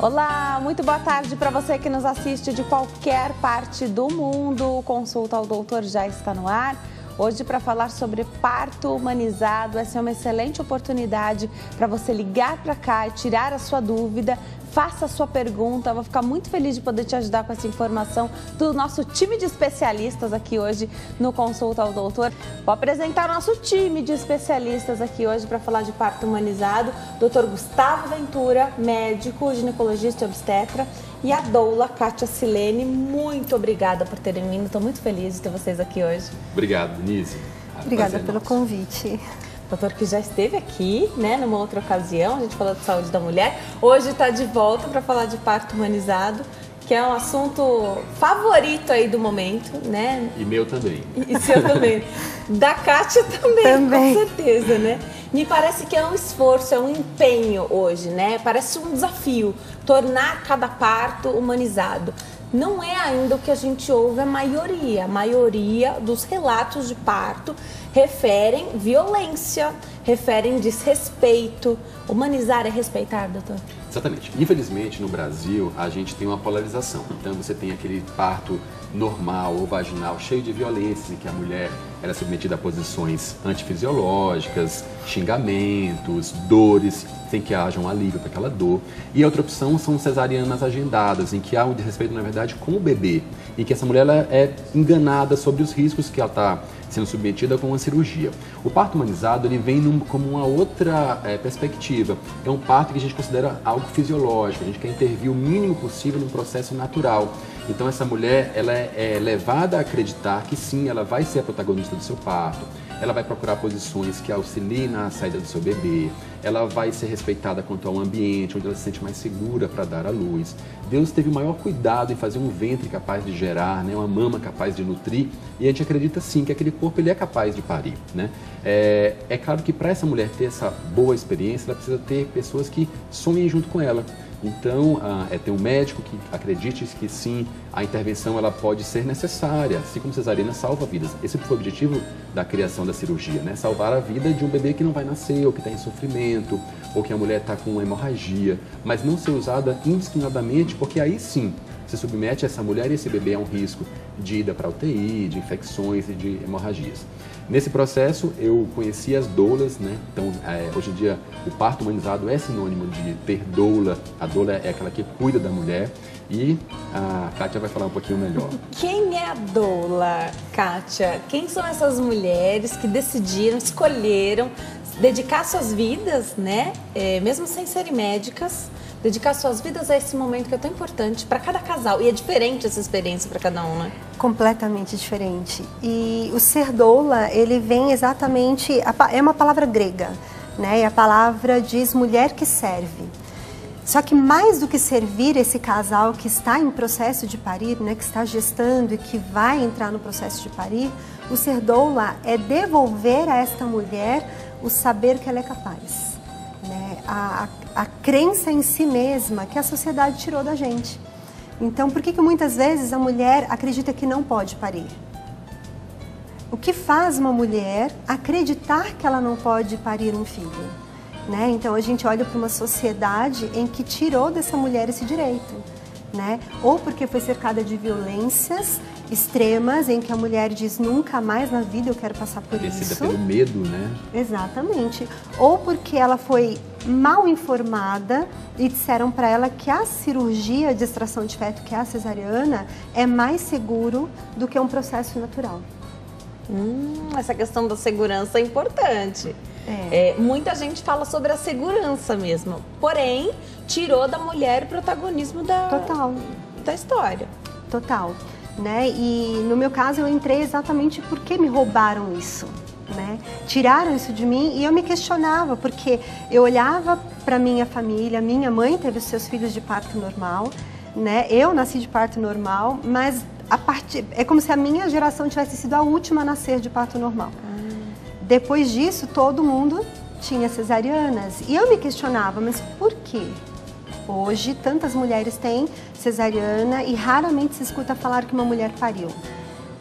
Olá, muito boa tarde para você que nos assiste de qualquer parte do mundo. O Consulta ao Doutor já está no ar. Hoje para falar sobre parto humanizado. Essa é uma excelente oportunidade para você ligar para cá e tirar a sua dúvida. Faça a sua pergunta, eu vou ficar muito feliz de poder te ajudar com essa informação do nosso time de especialistas aqui hoje no Consulta ao Doutor. Vou apresentar o nosso time de especialistas aqui hoje para falar de parto humanizado. Dr. Gustavo Ventura, médico, ginecologista e obstetra, e a doula Kátia Silene. Muito obrigada por terem vindo, estou muito feliz de ter vocês aqui hoje. Obrigado, Denise. Obrigada pelo convite. Doutor que já esteve aqui, né, numa outra ocasião, a gente falou de saúde da mulher. Hoje está de volta para falar de parto humanizado, que é um assunto favorito aí do momento, né? E meu também. E seu também. Da Kátia também, com certeza, né? Me parece que é um esforço, é um empenho hoje, né? Parece um desafio tornar cada parto humanizado. Não é ainda o que a gente ouve a maioria dos relatos de parto referem violência, referem desrespeito. Humanizar é respeitar, doutor? Exatamente. Infelizmente, no Brasil, a gente tem uma polarização. Então, você tem aquele parto normal ou vaginal cheio de violência, em que a mulher era submetida a posições antifisiológicas, xingamentos, dores, sem que haja um alívio para aquela dor. E a outra opção são cesarianas agendadas, em que há um desrespeito, na verdade, com o bebê, em que essa mulher ela é enganada sobre os riscos que ela está sendo submetida com uma cirurgia. O parto humanizado ele vem como uma outra perspectiva. É um parto que a gente considera algo fisiológico, a gente quer intervir o mínimo possível no processo natural. Então essa mulher ela é levada a acreditar que sim, ela vai ser a protagonista do seu parto, ela vai procurar posições que auxiliem na saída do seu bebê, ela vai ser respeitada quanto ao ambiente, onde ela se sente mais segura para dar à luz. Deus teve o maior cuidado em fazer um ventre capaz de gerar, né, uma mama capaz de nutrir, e a gente acredita sim que aquele corpo ele é capaz de parir, né? É claro que para essa mulher ter essa boa experiência, ela precisa ter pessoas que sonhem junto com ela. Então, ter um médico que acredite que sim, a intervenção ela pode ser necessária, assim como cesariana salva vidas. Esse foi o objetivo da criação da cirurgia, né? Salvar a vida de um bebê que não vai nascer, ou que está em sofrimento, ou que a mulher está com hemorragia, mas não ser usada indiscriminadamente, porque aí sim, você submete essa mulher e esse bebê a um risco de ida para UTI, de infecções e de hemorragias. Nesse processo, eu conheci as doulas, né? Então, hoje em dia, o parto humanizado é sinônimo de ter doula. A doula é aquela que cuida da mulher. E a Kátia vai falar um pouquinho melhor. Quem é a doula, Kátia? Quem são essas mulheres que decidiram, escolheram dedicar suas vidas, né? Mesmo sem serem médicas, dedicar suas vidas a esse momento que é tão importante para cada casal. E é diferente essa experiência para cada um, né? Completamente diferente. E o ser doula, ele vem exatamente... É uma palavra grega, né? E a palavra diz mulher que serve. Só que mais do que servir esse casal que está em processo de parir, né? Que está gestando e que vai entrar no processo de parir, o ser doula é devolver a esta mulher o saber que ela é capaz. Né? A crença em si mesma que a sociedade tirou da gente. Então, por que muitas vezes a mulher acredita que não pode parir? O que faz uma mulher acreditar que ela não pode parir um filho? Né? Então, a gente olha para uma sociedade em que tirou dessa mulher esse direito. Né? Ou porque foi cercada de violências extremas, em que a mulher diz nunca mais na vida eu quero passar por isso. Descida pelo medo, né? Exatamente. Ou porque ela foi mal informada e disseram para ela que a cirurgia de extração de feto, que é a cesariana, é mais seguro do que um processo natural. Essa questão da segurança é importante. Muita gente fala sobre a segurança mesmo, porém, tirou da mulher o protagonismo da história. Total. Né? E no meu caso eu entrei exatamente porque me roubaram isso. Né? Tiraram isso de mim e eu me questionava, porque eu olhava para minha família, minha mãe teve os seus filhos de parto normal, né? Eu nasci de parto normal, mas é como se a minha geração tivesse sido a última a nascer de parto normal. Depois disso, todo mundo tinha cesarianas. E eu me questionava, mas por quê? Hoje, tantas mulheres têm cesariana e raramente se escuta falar que uma mulher pariu.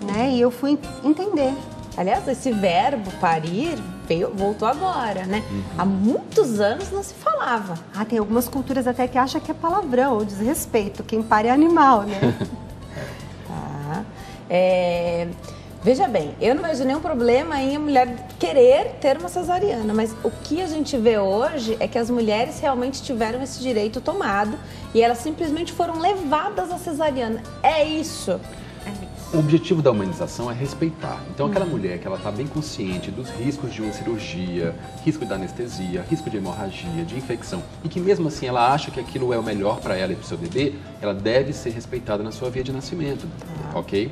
Né? E eu fui entender. Aliás, esse verbo parir voltou agora, né? Há muitos anos não se falava. Tem algumas culturas até que acham que é palavrão ou desrespeito. Quem para é animal, né? Veja bem, eu não vejo nenhum problema em a mulher querer ter uma cesariana, mas o que a gente vê hoje é que as mulheres realmente tiveram esse direito tomado e elas simplesmente foram levadas à cesariana. É isso. O objetivo da humanização é respeitar. Então, aquela mulher que ela está bem consciente dos riscos de uma cirurgia, risco da anestesia, risco de hemorragia, de infecção, e que mesmo assim ela acha que aquilo é o melhor para ela e para o seu bebê, ela deve ser respeitada na sua via de nascimento, ok?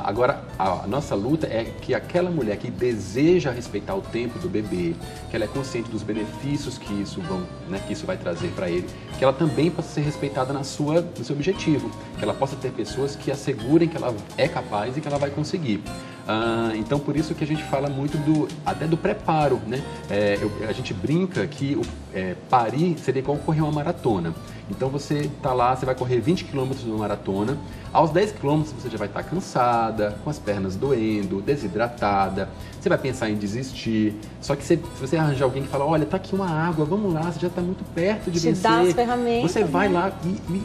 Agora, a nossa luta é que aquela mulher que deseja respeitar o tempo do bebê, que ela é consciente dos benefícios que isso vai trazer para ele, que ela também possa ser respeitada no seu objetivo, que ela possa ter pessoas que assegurem que ela é capaz e que ela vai conseguir. Então, por isso que a gente fala muito até do preparo, né? A gente brinca que parir seria igual correr uma maratona. Então, você está lá, você vai correr 20 quilômetros numa maratona, aos 10 quilômetros você já vai estar cansada, com as pernas doendo, desidratada, você vai pensar em desistir. Só que se você arranjar alguém que fala, olha, tá aqui uma água, vamos lá, você já está muito perto de vencer. Dá as ferramentas, você vai lá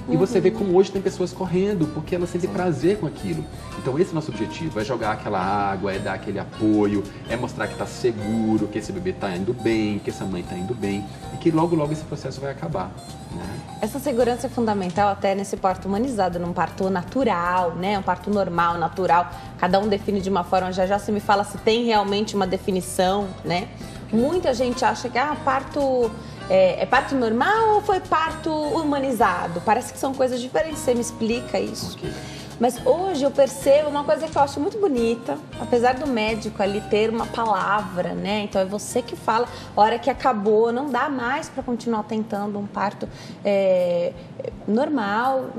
e você vê como hoje tem pessoas correndo, porque elas sentem prazer com aquilo. Então, esse é o nosso objetivo, é jogar aquela água, é dar aquele apoio, é mostrar que está seguro, que esse bebê está indo bem, que essa mãe está indo bem e que logo, logo esse processo vai acabar, né? Essa segurança é fundamental até nesse parto humanizado, num parto natural, né? Um parto normal, natural. Cada um define de uma forma. Já você me fala se tem realmente uma definição, né? Muita gente acha que parto é parto normal ou foi parto humanizado? Parece que são coisas diferentes. Você me explica isso? Okay. Mas hoje eu percebo uma coisa que eu acho muito bonita, apesar do médico ali ter uma palavra, né? Então é você que fala, a hora que acabou, não dá mais para continuar tentando um parto normal,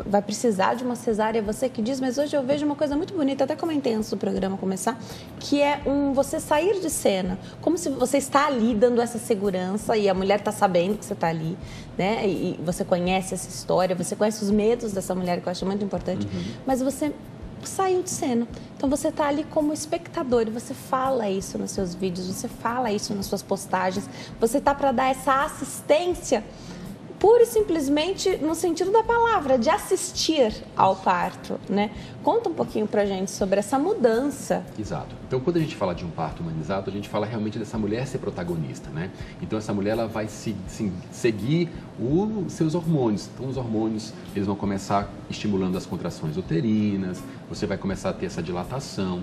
vai precisar de uma cesárea, é você que diz, mas hoje eu vejo uma coisa muito bonita, até comentei antes do programa começar, que é você sair de cena, como se você está ali dando essa segurança e a mulher está sabendo que você está ali, né? E você conhece essa história, você conhece os medos dessa mulher, que eu acho muito importante. Mas você saiu de cena. Então você está ali como espectador e você fala isso nos seus vídeos, você fala isso nas suas postagens, você está para dar essa assistência pura e simplesmente no sentido da palavra, de assistir ao parto, né? Conta um pouquinho pra gente sobre essa mudança. Exato. Então, quando a gente fala de um parto humanizado, a gente fala realmente dessa mulher ser protagonista, né? Então, essa mulher, ela vai seguir os seus hormônios. Então, os hormônios, eles vão começar estimulando as contrações uterinas, você vai começar a ter essa dilatação,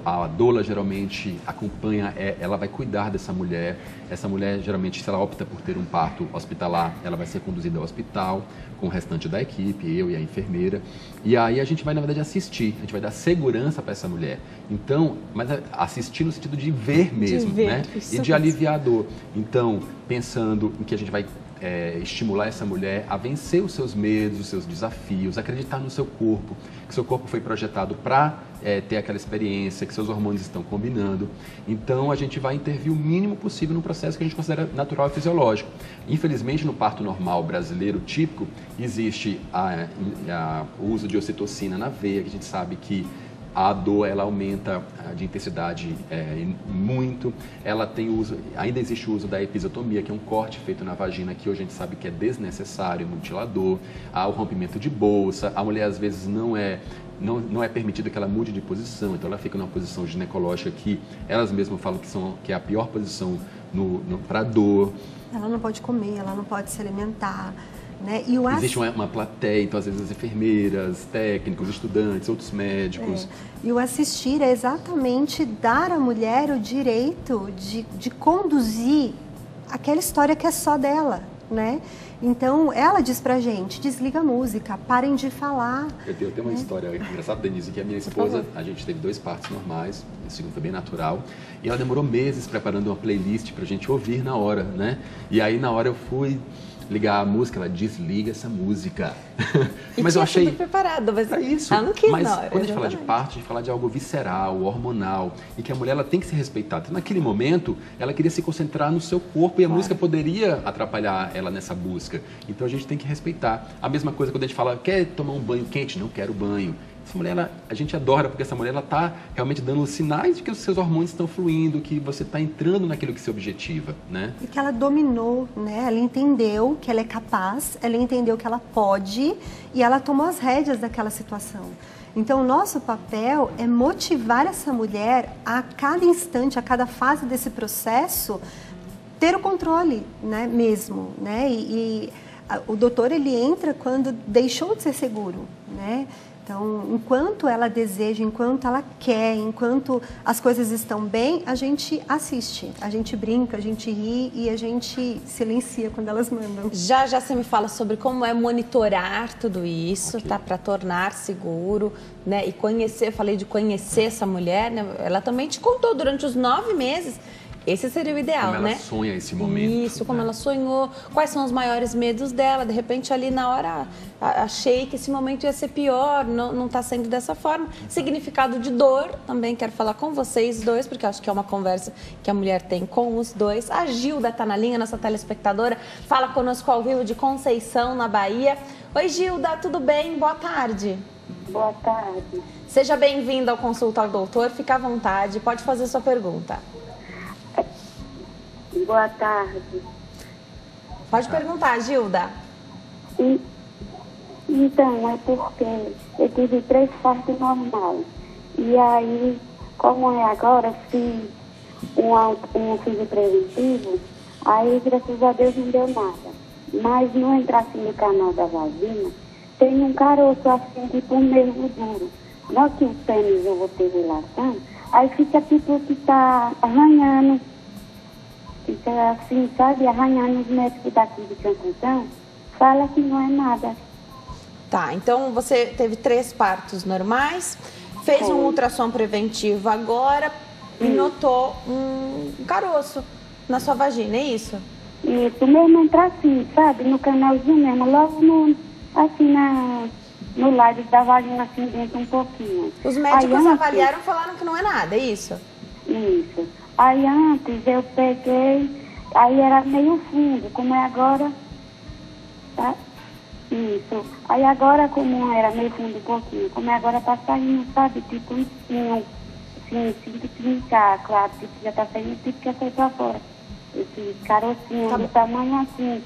a doula geralmente acompanha, ela vai cuidar dessa mulher. Essa mulher, geralmente, se ela opta por ter um parto hospitalar, ela vai ser conduzida ao hospital com o restante da equipe, eu e a enfermeira. E aí a gente vai, na verdade, assistir, a gente vai dar segurança para essa mulher. Então, mas assistir no sentido de ver mesmo, né? E de aliviar a dor. Então, pensando em que a gente vai estimular essa mulher a vencer os seus medos, os seus desafios, acreditar no seu corpo, que seu corpo foi projetado para ter aquela experiência, que seus hormônios estão combinando. Então, a gente vai intervir o mínimo possível no processo que a gente considera natural e fisiológico. Infelizmente, no parto normal brasileiro típico, existe o uso de ocitocina na veia, que a gente sabe que a dor, ela aumenta de intensidade muito. Ela tem ainda existe o uso da episiotomia, que é um corte feito na vagina, que hoje a gente sabe que é desnecessário, mutilador. Há o rompimento de bolsa. A mulher, às vezes, não é permitido que ela mude de posição, então ela fica numa posição ginecológica que elas mesmas falam que é a pior posição para dor. Ela não pode comer, ela não pode se alimentar. Né? Existe uma plateia, então às vezes as enfermeiras, técnicos, estudantes, outros médicos. E o assistir é exatamente dar à mulher o direito de conduzir aquela história que é só dela, né? Então, ela diz pra gente, desliga a música, parem de falar. Eu tenho uma história engraçada, Denise, que a minha esposa, a gente teve 2 partos normais, o segundo foi bem natural, e ela demorou meses preparando uma playlist pra gente ouvir na hora, né? E aí, na hora, eu fui ligar a música, ela desliga essa música. Mas eu achei preparado, mas isso. Ela não quis mas na hora. Quando a gente fala de parto, a gente fala de algo visceral, hormonal, e que a mulher ela tem que ser respeitada. Então, naquele momento, ela queria se concentrar no seu corpo e a música poderia atrapalhar ela nessa busca. Então a gente tem que respeitar. A mesma coisa quando a gente fala, quer tomar um banho quente? Não quero banho. essa mulher, a gente adora, porque essa mulher, ela está realmente dando sinais de que os seus hormônios estão fluindo, que você está entrando naquilo que se objetiva, né? E que ela dominou, né? Ela entendeu que ela é capaz, ela entendeu que ela pode e ela tomou as rédeas daquela situação. Então, o nosso papel é motivar essa mulher a cada instante, a cada fase desse processo, ter o controle, né, mesmo, né? O doutor, ele entra quando deixou de ser seguro, né? Então, enquanto ela deseja, enquanto ela quer, enquanto as coisas estão bem, a gente assiste, a gente brinca, a gente ri e a gente silencia quando elas mandam. Já você me fala sobre como é monitorar tudo isso, Ok. tá? Para tornar seguro, né? E conhecer, eu falei de conhecer essa mulher, né? Ela também te contou durante os 9 meses. Esse seria o ideal, Como né? ela sonha esse momento. Isso, como né? ela sonhou, quais são os maiores medos dela. De repente, ali na hora, achei que esse momento ia ser pior, não está sendo dessa forma. Significado de dor, também quero falar com vocês dois, porque acho que é uma conversa que a mulher tem com os dois. A Gilda está na linha, nossa telespectadora, fala conosco ao vivo de Conceição, na Bahia. Oi, Gilda, tudo bem? Boa tarde. Boa tarde. Seja bem-vinda ao Consulta ao Doutor, fica à vontade, pode fazer sua pergunta. Boa tarde. Pode perguntar, Gilda. Então, é porque eu tive 3 partos normais. E aí, como é agora, fiz um filho preventivo, aí, graças a Deus, não deu nada. Mas no entrar assim no canal da vagina, tem um caroço assim, tipo um nervo duro. Não que o pênis eu vou ter relação, aí fica tipo que tá arranhando. Fica assim, sabe, arranhando. Os médicos daqui de Conceição falam que não é nada. Tá, então você teve 3 partos normais, fez um ultrassom preventivo agora e notou um caroço na sua vagina, é isso? Isso, mesmo entrar assim, sabe, no canalzinho mesmo, logo no lado da vagina, assim, dentro um pouquinho. Os médicos Aí, antes- avaliaram e falaram que não é nada, é isso? Isso. Aí antes eu peguei, aí era meio fundo, como é agora, tá? Isso. Aí agora, como era meio fundo um pouquinho, como é agora, tá saindo, sabe, tipo um espinho, assim, sinto que claro, tipo, já tá saindo, tipo que sai pra fora. Esse carocinho Tá do bom. tamanho assim,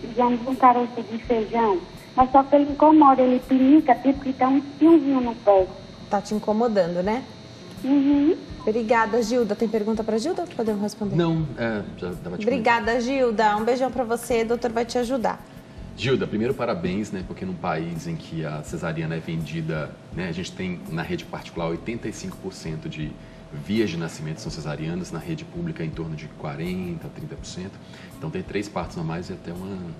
digamos um caroço de feijão. Mas só que ele incomoda, ele pinica, tipo que tá um espinhozinho no pé. Tá te incomodando, né? Uhum. Obrigada, Gilda. Tem pergunta pra Gilda? Podemos responder? Não, já dava de Obrigada, Gilda. Um beijão pra você, o doutor vai te ajudar. Gilda, primeiro parabéns, né? Porque num país em que a cesariana é vendida, né? A gente tem na rede particular 85% de vias de nascimento são cesarianas, na rede pública em torno de 40%, 30%. Então tem 3 partos normais e até um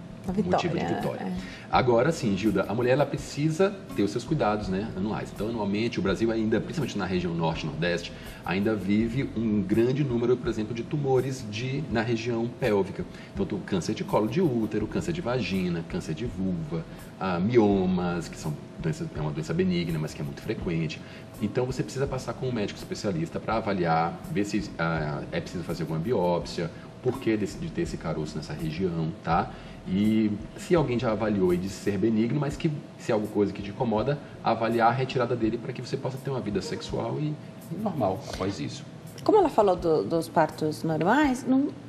motivo de vitória. é. Agora sim, Gilda, a mulher ela precisa ter os seus cuidados, né, anuais. Então, anualmente, o Brasil ainda, principalmente na região norte e nordeste, ainda vive um grande número, por exemplo, de tumores na região pélvica. Então, tem o câncer de colo de útero, câncer de vagina, câncer de vulva, miomas, que são é uma doença benigna, mas que é muito frequente. Então, você precisa passar com um médico especialista para avaliar, ver se é preciso fazer alguma biópsia, por que de ter esse caroço nessa região, tá? E se alguém já avaliou e disse ser benigno, mas que se é alguma coisa que te incomoda, avaliar a retirada dele para que você possa ter uma vida sexual e normal após isso. Como ela falou dos partos normais,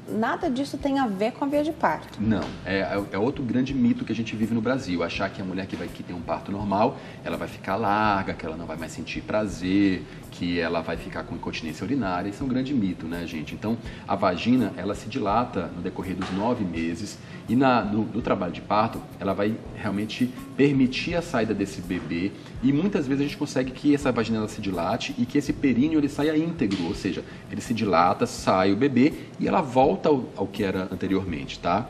nada disso tem a ver com a via de parto. Não, é outro grande mito que a gente vive no Brasil, achar que a mulher que tem um parto normal, ela vai ficar larga, que ela não vai mais sentir prazer, que ela vai ficar com incontinência urinária. Isso é um grande mito, né, gente? Então, a vagina, ela se dilata no decorrer dos 9 meses e no trabalho de parto, ela vai realmente permitir a saída desse bebê e muitas vezes a gente consegue que essa vagina ela se dilate e que esse períneo ele saia íntegro, ou seja, ele se dilata, sai o bebê e ela volta ao que era anteriormente, tá?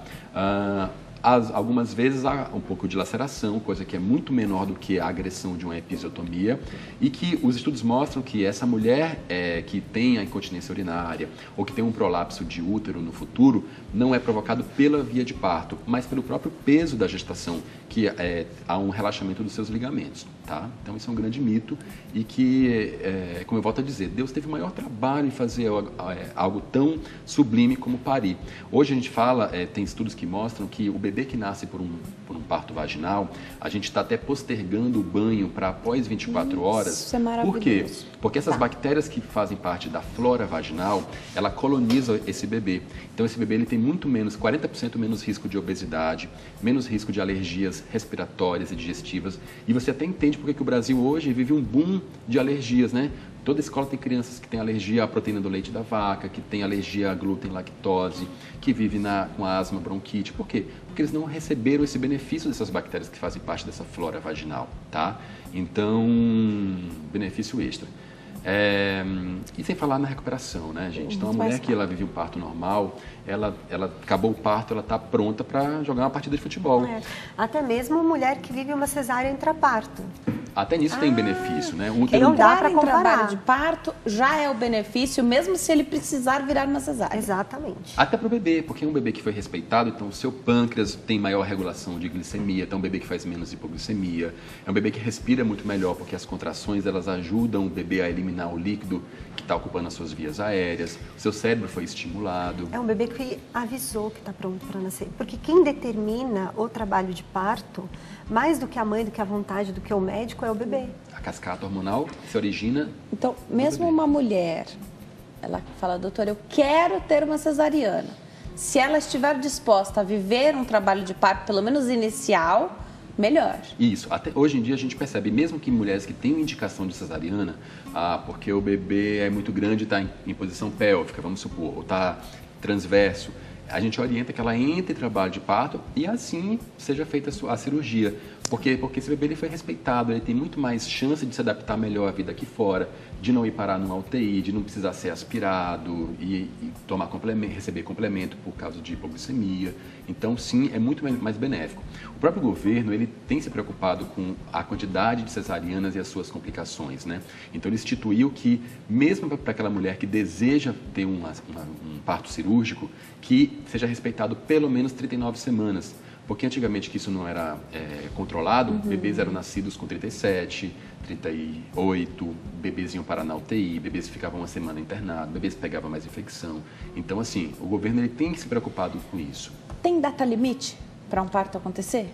Algumas vezes há um pouco de laceração, coisa que é muito menor do que a agressão de uma episiotomia e que os estudos mostram que essa mulher que tem a incontinência urinária ou que tem um prolapso de útero no futuro não é provocado pela via de parto, mas pelo próprio peso da gestação que há um relaxamento dos seus ligamentos, tá? Então isso é um grande mito e que, como eu volto a dizer, Deus teve o maior trabalho em fazer algo tão sublime como parir. Hoje a gente fala, tem estudos que mostram que o bebê que nasce por um parto vaginal, a gente está até postergando o banho para após 24 horas. Isso é maravilhoso. Por quê? Porque essas bactérias que fazem parte da flora vaginal, ela coloniza esse bebê. Então esse bebê ele tem muito menos, 40% menos risco de obesidade, menos risco de alergias respiratórias e digestivas. E você até entende porque que o Brasil hoje vive um boom de alergias, né? Toda escola tem crianças que têm alergia à proteína do leite da vaca, que tem alergia a glúten, lactose, que vivem com asma, bronquite. Por quê? Porque eles não receberam esse benefício dessas bactérias que fazem parte dessa flora vaginal, tá? Então, benefício extra. E sem falar na recuperação, né, gente? Então, a mulher que ela vive um parto normal, ela acabou o parto, ela está pronta para jogar uma partida de futebol. Até mesmo a mulher que vive uma cesárea intraparto. Até nisso tem benefício, né? Não dá para comparar. Trabalho de parto já é o benefício, mesmo se ele precisar virar uma cesárea. Exatamente. Até para o bebê, porque é um bebê que foi respeitado, então o seu pâncreas tem maior regulação de glicemia, então é um bebê que faz menos hipoglicemia, é um bebê que respira muito melhor, porque as contrações elas ajudam o bebê a eliminar o líquido que está ocupando as suas vias aéreas, seu cérebro foi estimulado. É um bebê que avisou que está pronto para nascer, porque quem determina o trabalho de parto, mais do que a mãe, do que a vontade, do que o médico, é o bebê. A cascata hormonal se origina... Então, mesmo uma mulher, ela fala, doutora, eu quero ter uma cesariana. Se ela estiver disposta a viver um trabalho de parto, pelo menos inicial, melhor. Isso. Até hoje em dia a gente percebe, mesmo que mulheres que têm indicação de cesariana, porque o bebê é muito grande e está em posição pélvica, vamos supor, ou está transverso, a gente orienta que ela entre em trabalho de parto e assim seja feita a cirurgia. Porque esse bebê ele foi respeitado, ele tem muito mais chance de se adaptar melhor à vida aqui fora, de não ir parar numa UTI, de não precisar ser aspirado e tomar receber complemento por causa de hipoglicemia. Então, sim, é muito mais benéfico. O próprio governo ele tem se preocupado com a quantidade de cesarianas e as suas complicações, né? Então, ele instituiu que, mesmo para aquela mulher que deseja ter um parto cirúrgico, que seja respeitado pelo menos 39 semanas. Porque antigamente que isso não era controlado, bebês eram nascidos com 37, 38, bebês iam parar na UTI, bebês ficavam uma semana internados, bebês pegavam mais infecção. Então, assim, o governo ele tem se preocupado com isso. Tem data limite para um parto acontecer?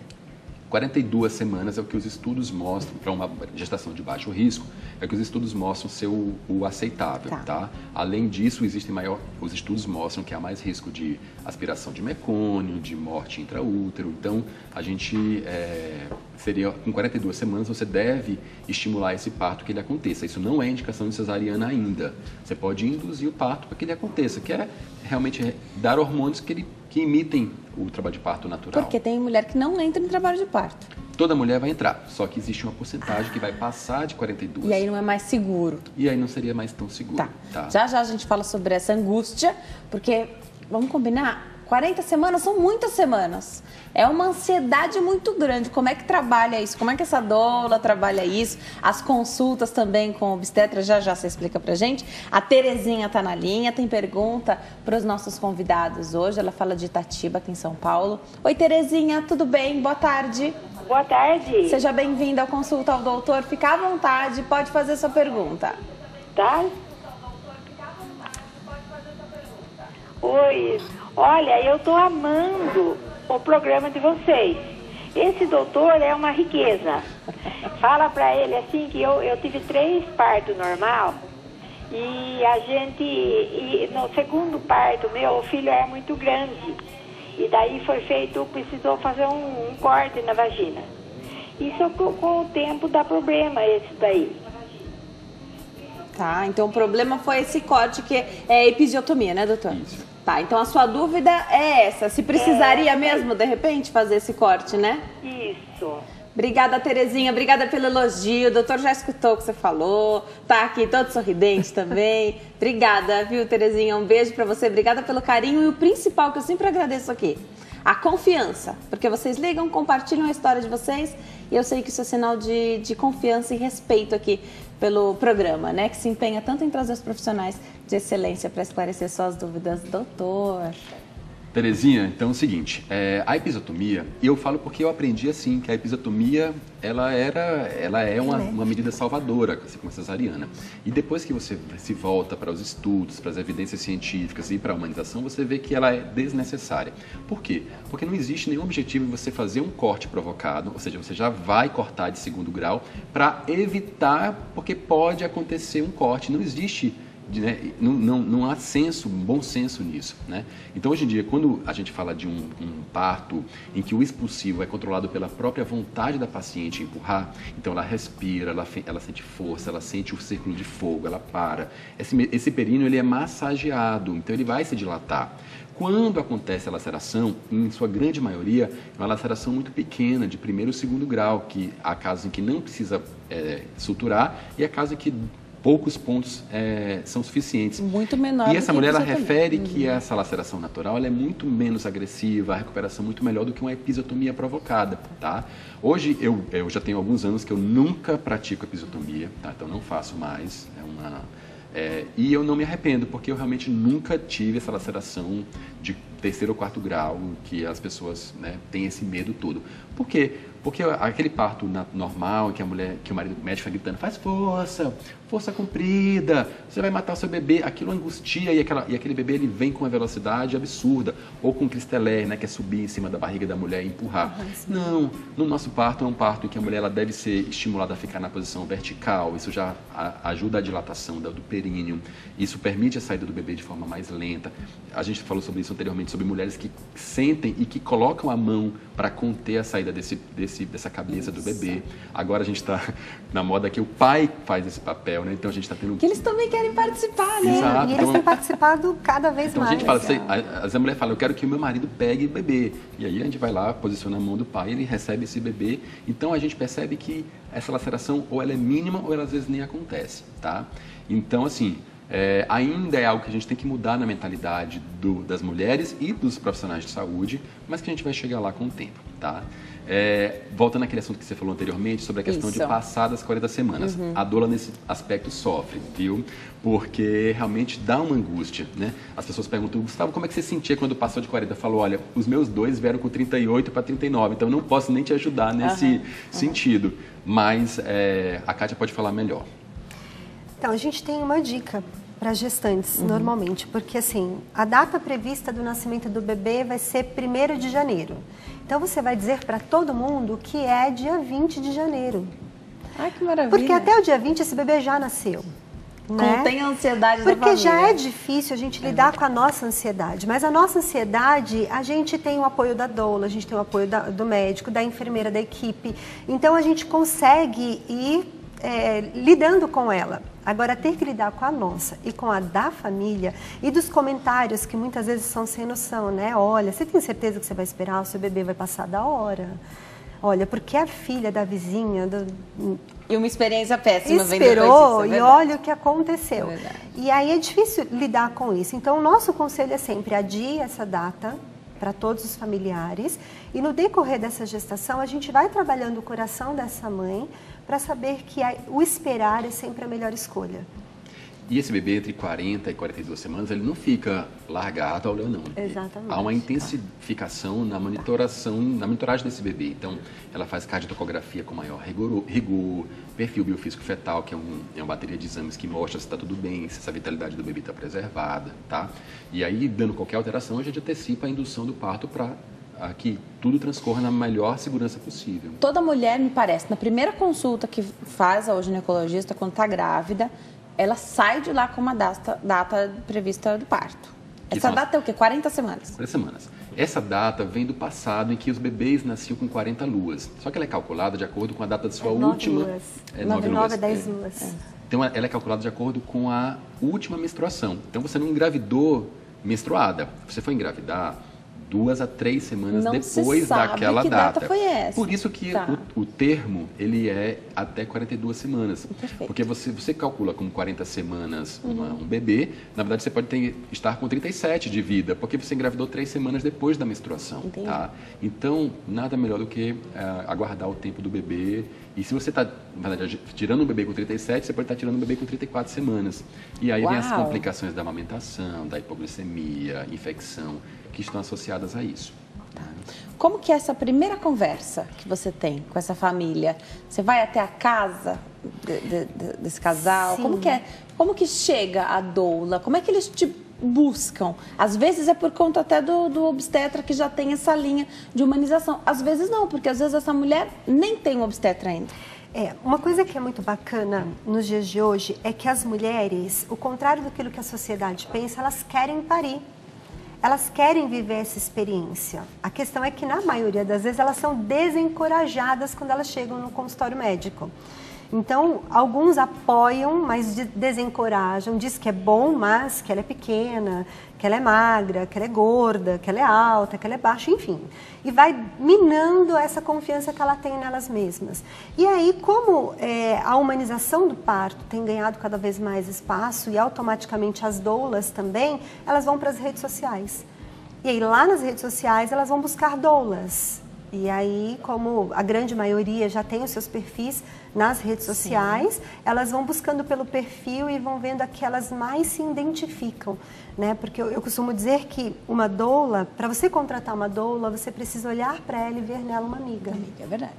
42 semanas é o que os estudos mostram, para uma gestação de baixo risco, é o que os estudos mostram ser o aceitável, tá? Além disso, os estudos mostram que há mais risco de aspiração de mecônio, de morte intraútero. Então, a gente com 42 semanas, você deve estimular esse parto que ele aconteça. Isso não é indicação de cesariana ainda. Você pode induzir o parto para que ele aconteça, que é realmente dar hormônios que imitem o trabalho de parto natural. Porque tem mulher que não entra em trabalho de parto. Toda mulher vai entrar, só que existe uma porcentagem que vai passar de 42. E aí não é mais seguro. E aí não seria mais tão seguro. Tá. Já a gente fala sobre essa angústia, porque, vamos combinar, 40 semanas são muitas semanas. É uma ansiedade muito grande. Como é que trabalha isso? Como é que essa doula trabalha isso? As consultas também com obstetra, já você explica pra gente. A Terezinha tá na linha, tem pergunta para os nossos convidados hoje. Ela fala de Itatiba, aqui em São Paulo. Oi, Terezinha, tudo bem? Boa tarde. Boa tarde. Seja bem-vinda ao Consulta ao Doutor. Fica à vontade, pode fazer sua pergunta. Tá? Oi, olha, eu tô amando o programa de vocês. Esse doutor é uma riqueza. Fala pra ele assim que eu tive 3 partos normal e no segundo parto meu, o filho era muito grande. E daí precisou fazer um corte na vagina. Isso com o tempo dá problema esse daí. Tá, então o problema foi esse corte que é episiotomia, né, doutor? Isso. Tá, então a sua dúvida é essa, se precisaria mesmo, de repente, fazer esse corte, né? Isso. Obrigada, Terezinha, obrigada pelo elogio, o doutor já escutou o que você falou, tá aqui todo sorridente também. Obrigada, viu, Terezinha, um beijo pra você, obrigada pelo carinho e o principal que eu sempre agradeço aqui, a confiança, porque vocês ligam, compartilham a história de vocês e eu sei que isso é sinal de confiança e respeito aqui pelo programa, né? Que se empenha tanto em trazer os profissionais de excelência para esclarecer suas dúvidas, doutor. Terezinha, então é o seguinte, a episiotomia, e eu falo porque eu aprendi assim, que a episiotomia, ela é uma medida salvadora, assim como a cesariana. E depois que você se volta para os estudos, para as evidências científicas e para a humanização, você vê que ela é desnecessária. Por quê? Porque não existe nenhum objetivo em você fazer um corte provocado, ou seja, você já vai cortar de 2º grau, para evitar, porque pode acontecer um corte. Não existe... Não há bom senso nisso, né? Então, hoje em dia, quando a gente fala de um parto em que o expulsivo é controlado pela própria vontade da paciente empurrar, então ela respira, ela sente força, ela sente o círculo de fogo, ela para. Esse períneo ele é massageado, então ele vai se dilatar. Quando acontece a laceração, em sua grande maioria, é uma laceração muito pequena, de 1º ou 2º grau, que há casos em que não precisa suturar e há casos em que poucos pontos são suficientes. Muito menor. E essa mulher, ela refere que essa laceração natural ela é muito menos agressiva, a recuperação muito melhor do que uma episiotomia provocada, tá? Hoje, eu já tenho alguns anos que eu nunca pratico episiotomia, tá? Então não faço mais, e eu não me arrependo, porque eu realmente nunca tive essa laceração de 3º ou 4º grau, que as pessoas, né, têm esse medo todo. Por quê? Porque aquele parto normal, que o médico fica gritando, faz força comprida, você vai matar o seu bebê, aquilo angustia e aquele bebê ele vem com uma velocidade absurda, ou com cristeler, né, que é subir em cima da barriga da mulher e empurrar. Não, no nosso parto é um parto em que a mulher ela deve ser estimulada a ficar na posição vertical, isso já ajuda a dilatação do períneo, isso permite a saída do bebê de forma mais lenta. A gente falou sobre isso anteriormente, sobre mulheres que sentem e que colocam a mão para conter a saída dessa cabeça do bebê. Agora a gente está na moda que o pai faz esse papel, né? Então a gente está tendo... Que eles também querem participar, né? Exato. E eles têm participado cada vez mais. Então a gente fala, a mulher fala, eu quero que o meu marido pegue o bebê. E aí a gente vai lá, posiciona a mão do pai, ele recebe esse bebê. Então a gente percebe que essa laceração ou ela é mínima ou ela às vezes nem acontece, tá? Então assim... ainda é algo que a gente tem que mudar na mentalidade das mulheres e dos profissionais de saúde, mas que a gente vai chegar lá com o tempo, tá? Voltando àquele assunto que você falou anteriormente sobre a questão de passar das 40 semanas. A doula nesse aspecto sofre, viu? Porque realmente dá uma angústia, né? As pessoas perguntam, Gustavo, como é que você sentia quando passou de 40? Eu falo, olha, os meus 2 vieram com 38 para 39, então não posso nem te ajudar nesse sentido. Mas a Kátia pode falar melhor. Então, a gente tem uma dica para gestantes, normalmente, porque assim, a data prevista do nascimento do bebê vai ser 1º de janeiro. Então, você vai dizer para todo mundo que é dia 20 de janeiro. Ai, que maravilha. Porque até o dia 20 esse bebê já nasceu. Né? Contém a ansiedade da família. Porque já é difícil a gente lidar com a nossa ansiedade. Mas a nossa ansiedade, a gente tem o apoio da doula, a gente tem o apoio do médico, da enfermeira, da equipe. Então, a gente consegue ir lidando com ela. Agora, ter que lidar com a nossa e com a da família e dos comentários que muitas vezes são sem noção, né? Olha, você tem certeza que você vai esperar? O seu bebê vai passar da hora. Olha, porque a filha da vizinha... E uma experiência péssima. Esperou e olha o que aconteceu. E aí é difícil lidar com isso. Então, o nosso conselho é sempre adie essa data para todos os familiares. E no decorrer dessa gestação, a gente vai trabalhando o coração dessa mãe para saber que o esperar é sempre a melhor escolha. E esse bebê entre 40 e 42 semanas, ele não fica largado ao olhar, não. Exatamente. Há uma intensificação na monitoragem desse bebê. Então, ela faz cardiotocografia com maior rigor, perfil biofísico fetal, que é uma bateria de exames que mostra se está tudo bem, se essa vitalidade do bebê está preservada, tá? E aí, dando qualquer alteração, a gente antecipa a indução do parto para que tudo transcorra na melhor segurança possível. Toda mulher, me parece, na primeira consulta que faz ao ginecologista quando está grávida, ela sai de lá com uma data prevista do parto. Essa data é o quê? 40 semanas? 40 semanas. Essa data vem do passado em que os bebês nasciam com 40 luas. Só que ela é calculada de acordo com a data de sua última... 9 a 10 luas. Então, ela é calculada de acordo com a última menstruação. Então, você não engravidou menstruada. Você foi engravidar 2 a 3 semanas depois daquela data. Foi essa. Por isso que o termo, ele é até 42 semanas. Perfeito. Porque você calcula como 40 semanas um bebê, na verdade você pode estar com 37 de vida, porque você engravidou 3 semanas depois da menstruação. Tá? Então, nada melhor do que aguardar o tempo do bebê. E se você está, na verdade, tirando um bebê com 37, você pode estar tirando um bebê com 34 semanas. E aí vem as complicações da amamentação, da hipoglicemia, infecção. que estão associadas a isso. Como que é essa primeira conversa que você tem com essa família? Você vai até a casa desse casal? Sim. Como que é? Como que chega a doula? Como é que eles te buscam? Às vezes é por conta até do obstetra que já tem essa linha de humanização. Às vezes não, porque às vezes essa mulher nem tem um obstetra ainda. Uma coisa que é muito bacana nos dias de hoje é que as mulheres, o contrário daquilo que a sociedade pensa, elas querem parir. Elas querem viver essa experiência. A questão é que, na maioria das vezes, elas são desencorajadas quando elas chegam no consultório médico. Então, alguns apoiam, mas desencorajam, diz que é bom, mas que ela é pequena, que ela é magra, que ela é gorda, que ela é alta, que ela é baixa, enfim. E vai minando essa confiança que ela tem nelas mesmas. E aí, como a humanização do parto tem ganhado cada vez mais espaço e automaticamente as doulas também, elas vão para as redes sociais. E aí, lá nas redes sociais, elas vão buscar doulas. E aí, como a grande maioria já tem os seus perfis nas redes sociais, elas vão buscando pelo perfil e vão vendo a que elas mais se identificam, né? Porque eu costumo dizer que uma doula, para você contratar uma doula, você precisa olhar para ela e ver nela uma amiga. É verdade.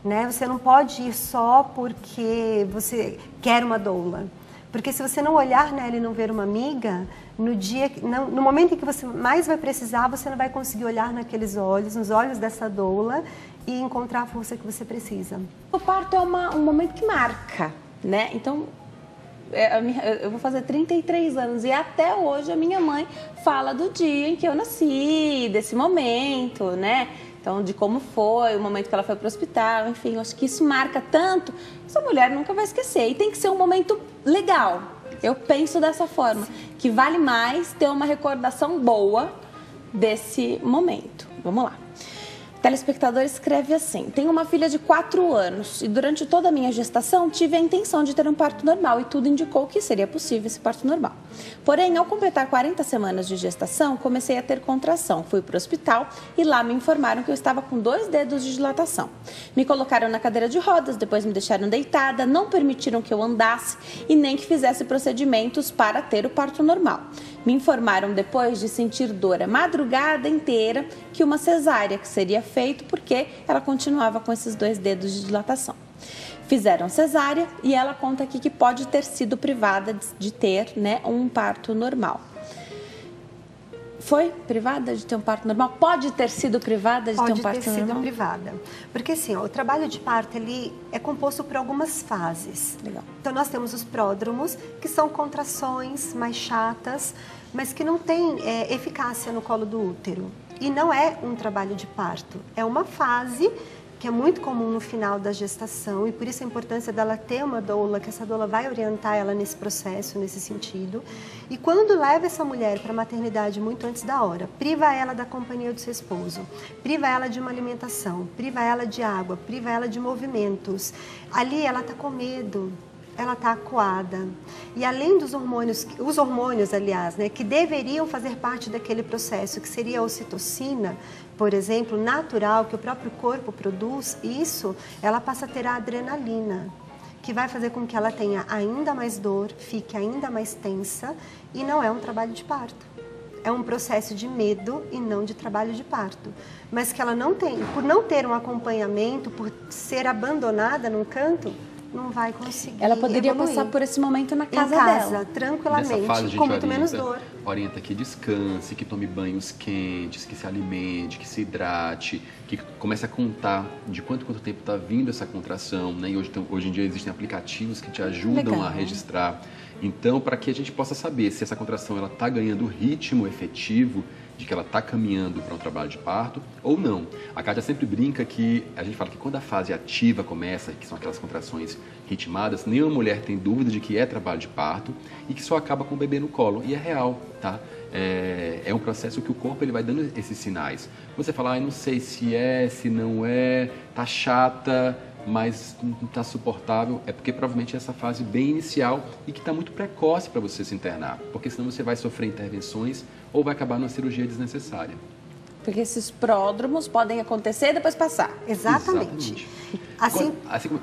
Né? Você não pode ir só porque você quer uma doula. Porque se você não olhar nela e não ver uma amiga, no momento em que você mais vai precisar, você não vai conseguir olhar naqueles olhos, nos olhos dessa doula e encontrar a força que você precisa. O parto é um momento que marca, né? Então, eu vou fazer 33 anos e até hoje a minha mãe fala do dia em que eu nasci, desse momento, né? Então, de como foi, o momento que ela foi para o hospital, enfim, eu acho que isso marca tanto, essa mulher nunca vai esquecer. E tem que ser um momento legal. Eu penso dessa forma, que vale mais ter uma recordação boa desse momento. Vamos lá. O telespectador escreve assim: tenho uma filha de 4 anos e durante toda a minha gestação tive a intenção de ter um parto normal e tudo indicou que seria possível esse parto normal. Porém, ao completar 40 semanas de gestação, comecei a ter contração. Fui para o hospital e lá me informaram que eu estava com 2 dedos de dilatação. Me colocaram na cadeira de rodas, depois me deixaram deitada, não permitiram que eu andasse e nem que fizesse procedimentos para ter o parto normal. Me informaram depois de sentir dor a madrugada inteira que uma cesárea que seria feito porque ela continuava com esses 2 dedos de dilatação. Fizeram cesárea e ela conta aqui que pode ter sido privada de ter, né, um parto normal. Foi privada de ter um parto normal? Pode ter sido privada de ter um parto normal? Pode ter sido privada. Porque assim, o trabalho de parto ele é composto por algumas fases. Legal. Então nós temos os pródromos, que são contrações mais chatas, mas que não têm eficácia no colo do útero. E não é um trabalho de parto, é uma fase que é muito comum no final da gestação e por isso a importância dela ter uma doula, que essa doula vai orientar ela nesse processo, nesse sentido. E quando leva essa mulher para a maternidade muito antes da hora, priva ela da companhia do seu esposo, priva ela de uma alimentação, priva ela de água, priva ela de movimentos. Ali ela está com medo, ela está acuada. E além dos hormônios, os hormônios, aliás, né, que deveriam fazer parte daquele processo, que seria a ocitocina, por exemplo, natural, que o próprio corpo produz, isso, ela passa a ter a adrenalina, que vai fazer com que ela tenha ainda mais dor, fique ainda mais tensa, e não é um trabalho de parto. É um processo de medo e não de trabalho de parto. Mas que ela não tem, por não ter um acompanhamento, por ser abandonada num canto, não vai conseguir. Ela poderia evoluir. Passar por esse momento na casa dela, tranquilamente, Nessa fase, a gente com muito menos dor. Orienta que descanse, que tome banhos quentes, que se alimente, que se hidrate, que comece a contar de quanto tempo está vindo essa contração, né? E hoje em dia existem aplicativos que te ajudam a registrar. Então, para que a gente possa saber se essa contração ela está ganhando o ritmo efetivo de que ela está caminhando para um trabalho de parto ou não. A Kátia sempre brinca que a gente fala que quando a fase ativa começa, que são aquelas contrações ritmadas, nenhuma mulher tem dúvida de que é trabalho de parto e que só acaba com o bebê no colo. E é real, tá? É um processo que o corpo ele vai dando esses sinais. Você fala, não sei se é, se não é, tá chata, mas não está suportável, é porque provavelmente é essa fase bem inicial e que está muito precoce para você se internar, porque senão você vai sofrer intervenções ou vai acabar numa cirurgia desnecessária. Porque esses pródromos podem acontecer e depois passar. Exatamente.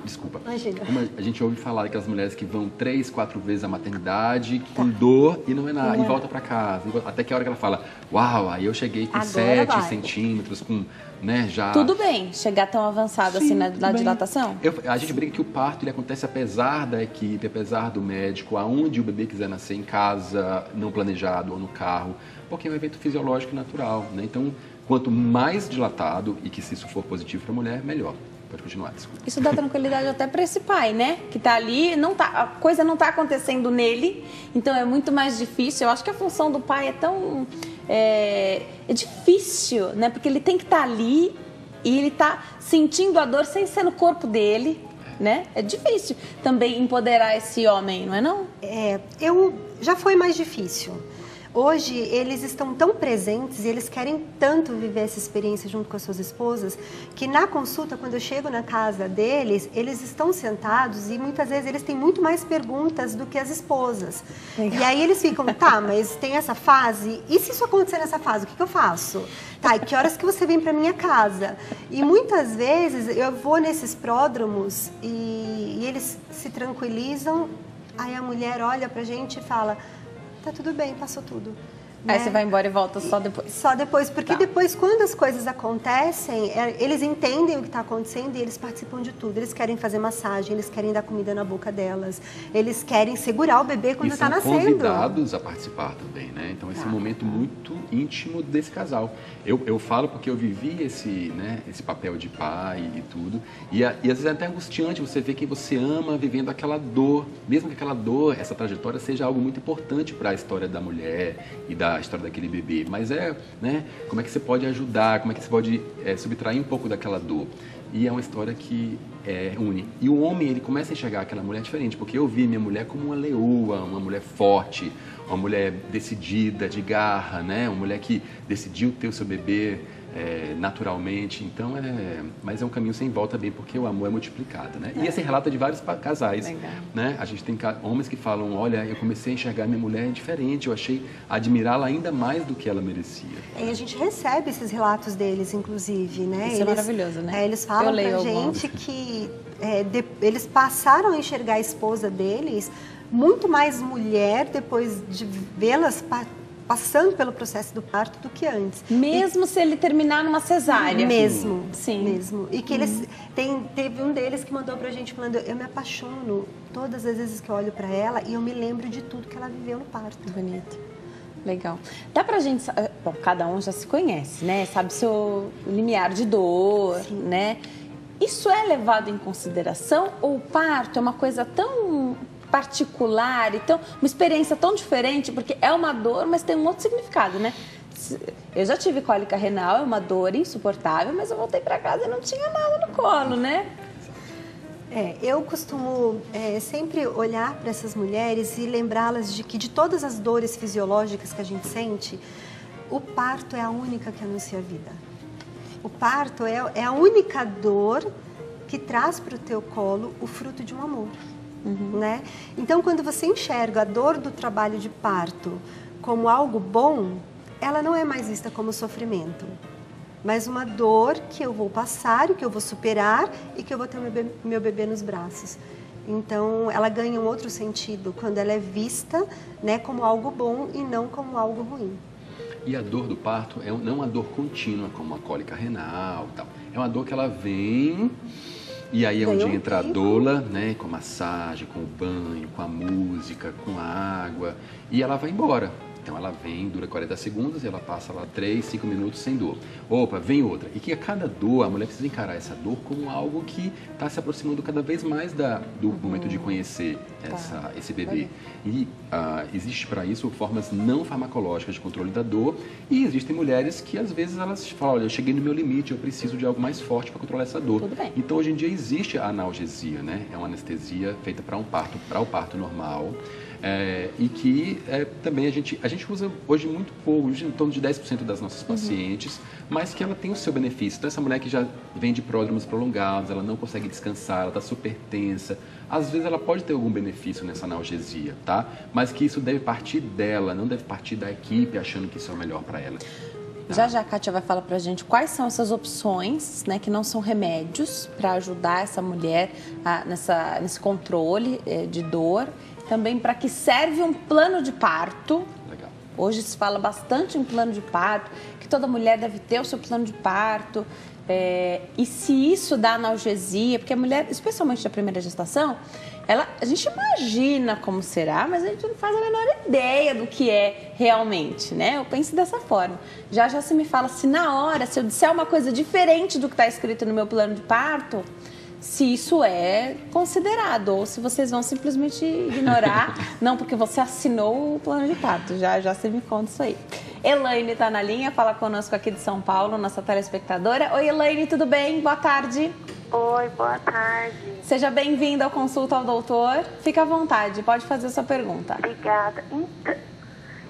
Desculpa. Imagina. Como a gente ouve falar daquelas mulheres que vão 3, 4 vezes à maternidade com dor e não é nada, e volta para casa. Até que a hora que ela fala, uau, aí eu cheguei com 7 centímetros, com, né, já... Tudo bem chegar tão avançado assim na dilatação? A gente brinca que o parto ele acontece apesar da equipe, apesar do médico, aonde o bebê quiser nascer, em casa, não planejado ou no carro, porque é um evento fisiológico e natural, né? Então, quanto mais dilatado e que se isso for positivo para a mulher, melhor. Pode continuar, desculpa. Isso dá tranquilidade até para esse pai, né? Que tá ali, a coisa não tá acontecendo nele, então é muito mais difícil. Eu acho que a função do pai é tão... É difícil, né? Porque ele tem que estar ali e ele tá sentindo a dor sem ser no corpo dele, né? É difícil também empoderar esse homem, não é não? Já foi mais difícil. Hoje, eles estão tão presentes e eles querem tanto viver essa experiência junto com as suas esposas, que na consulta, quando eu chego na casa deles, eles estão sentados e muitas vezes eles têm muito mais perguntas do que as esposas. Legal. E aí eles ficam, tá, mas tem essa fase, e se isso acontecer nessa fase, o que eu faço? Tá, e que horas que você vem para minha casa? E muitas vezes eu vou nesses pródromos e eles se tranquilizam, aí a mulher olha pra gente e fala... Tá tudo bem, passou tudo. Aí você vai embora e volta só depois? Só depois, porque depois, quando as coisas acontecem, eles entendem o que está acontecendo e eles participam de tudo. Eles querem fazer massagem, eles querem dar comida na boca delas, eles querem segurar o bebê quando está nascendo. E são convidados a participar também, né? Então, esse é um momento muito íntimo desse casal. Eu falo porque eu vivi esse papel de pai e tudo. E às vezes é até angustiante você ver quem você ama vivendo aquela dor, mesmo que aquela dor, essa trajetória seja algo muito importante para a história da mulher e da história daquele bebê. Mas né, como é que você pode ajudar, como é que você pode subtrair um pouco daquela dor? E é uma história que une. E o homem, ele começa a enxergar aquela mulher diferente, porque eu vi minha mulher como uma leoa, uma mulher forte, uma mulher decidida, de garra, né? Uma mulher que decidiu ter o seu bebê naturalmente. Então, mas é um caminho sem volta bem, porque o amor é multiplicado, né? E esse relato é de vários casais, né? A gente tem homens que falam, olha, eu comecei a enxergar minha mulher diferente, eu achei admirá-la ainda mais do que ela merecia. E a gente recebe esses relatos deles, inclusive, né? Isso é maravilhoso, né? Eles falam pra gente que eles passaram a enxergar a esposa deles muito mais mulher depois de vê-las passando pelo processo do parto do que antes. Mesmo se ele terminar numa cesárea. Mesmo. Sim. Mesmo. E que teve um deles que mandou pra gente falando, eu me apaixono todas as vezes que eu olho pra ela e eu me lembro de tudo que ela viveu no parto. Bonito. Legal. Dá pra gente... Bom, cada um já se conhece, né? Sabe seu limiar de dor, né? Isso é levado em consideração ou o parto é uma coisa tão particular, então uma experiência tão diferente, porque é uma dor, mas tem um outro significado, né? Eu já tive cólica renal, é uma dor insuportável, mas eu voltei para casa e não tinha nada no colo, né? Eu costumo sempre olhar para essas mulheres e lembrá-las de que de todas as dores fisiológicas que a gente sente, o parto é a única que anuncia a vida. O parto é a única dor que traz para o teu colo o fruto de um amor. Né? Então, quando você enxerga a dor do trabalho de parto como algo bom, ela não é mais vista como sofrimento, mas uma dor que eu vou passar, que eu vou superar e que eu vou ter meu bebê nos braços. Então, ela ganha um outro sentido quando ela é vista, né, como algo bom e não como algo ruim. E a dor do parto não é uma dor contínua, como a cólica renal e tal. É uma dor que ela vem... E aí é onde entra a doula, né, com a massagem, com o banho, com a música, com a água, e ela vai embora. Então ela vem, dura 40 segundos, e ela passa lá 3, 5 minutos sem dor. Opa, vem outra. E que a cada dor, a mulher precisa encarar essa dor como algo que está se aproximando cada vez mais do momento de conhecer esse bebê. E existe para isso formas não farmacológicas de controle da dor, e existem mulheres que às vezes elas falam, olha, eu cheguei no meu limite, eu preciso de algo mais forte para controlar essa dor. Então hoje em dia existe a analgesia, né? É uma anestesia feita para o parto normal. E que também a gente usa hoje muito pouco, em torno de 10% das nossas pacientes, mas que ela tem o seu benefício. Então, essa mulher que já vem de pródromos prolongados, ela não consegue descansar, ela está super tensa, às vezes ela pode ter algum benefício nessa analgesia, tá? Mas que isso deve partir dela, não deve partir da equipe achando que isso é o melhor para ela. Já a Kátia vai falar pra gente quais são essas opções, né, que não são remédios, para ajudar essa mulher nesse controle de dor. Também para que serve um plano de parto. Legal. Hoje se fala bastante em plano de parto, que toda mulher deve ter o seu plano de parto. E se isso dá analgesia, porque a mulher, especialmente na primeira gestação, a gente imagina como será, mas a gente não faz a menor ideia do que é realmente, né? Eu penso dessa forma. Já você me fala se na hora, se eu disser uma coisa diferente do que está escrito no meu plano de parto, se isso é considerado, ou se vocês vão simplesmente ignorar, não, porque você assinou o plano de parto, já você me conta isso aí. Elaine está na linha, fala conosco aqui de São Paulo, nossa telespectadora. Oi, Elaine, tudo bem? Boa tarde. Oi, boa tarde. Seja bem-vinda ao Consulta ao Doutor. Fica à vontade, pode fazer a sua pergunta. Obrigada.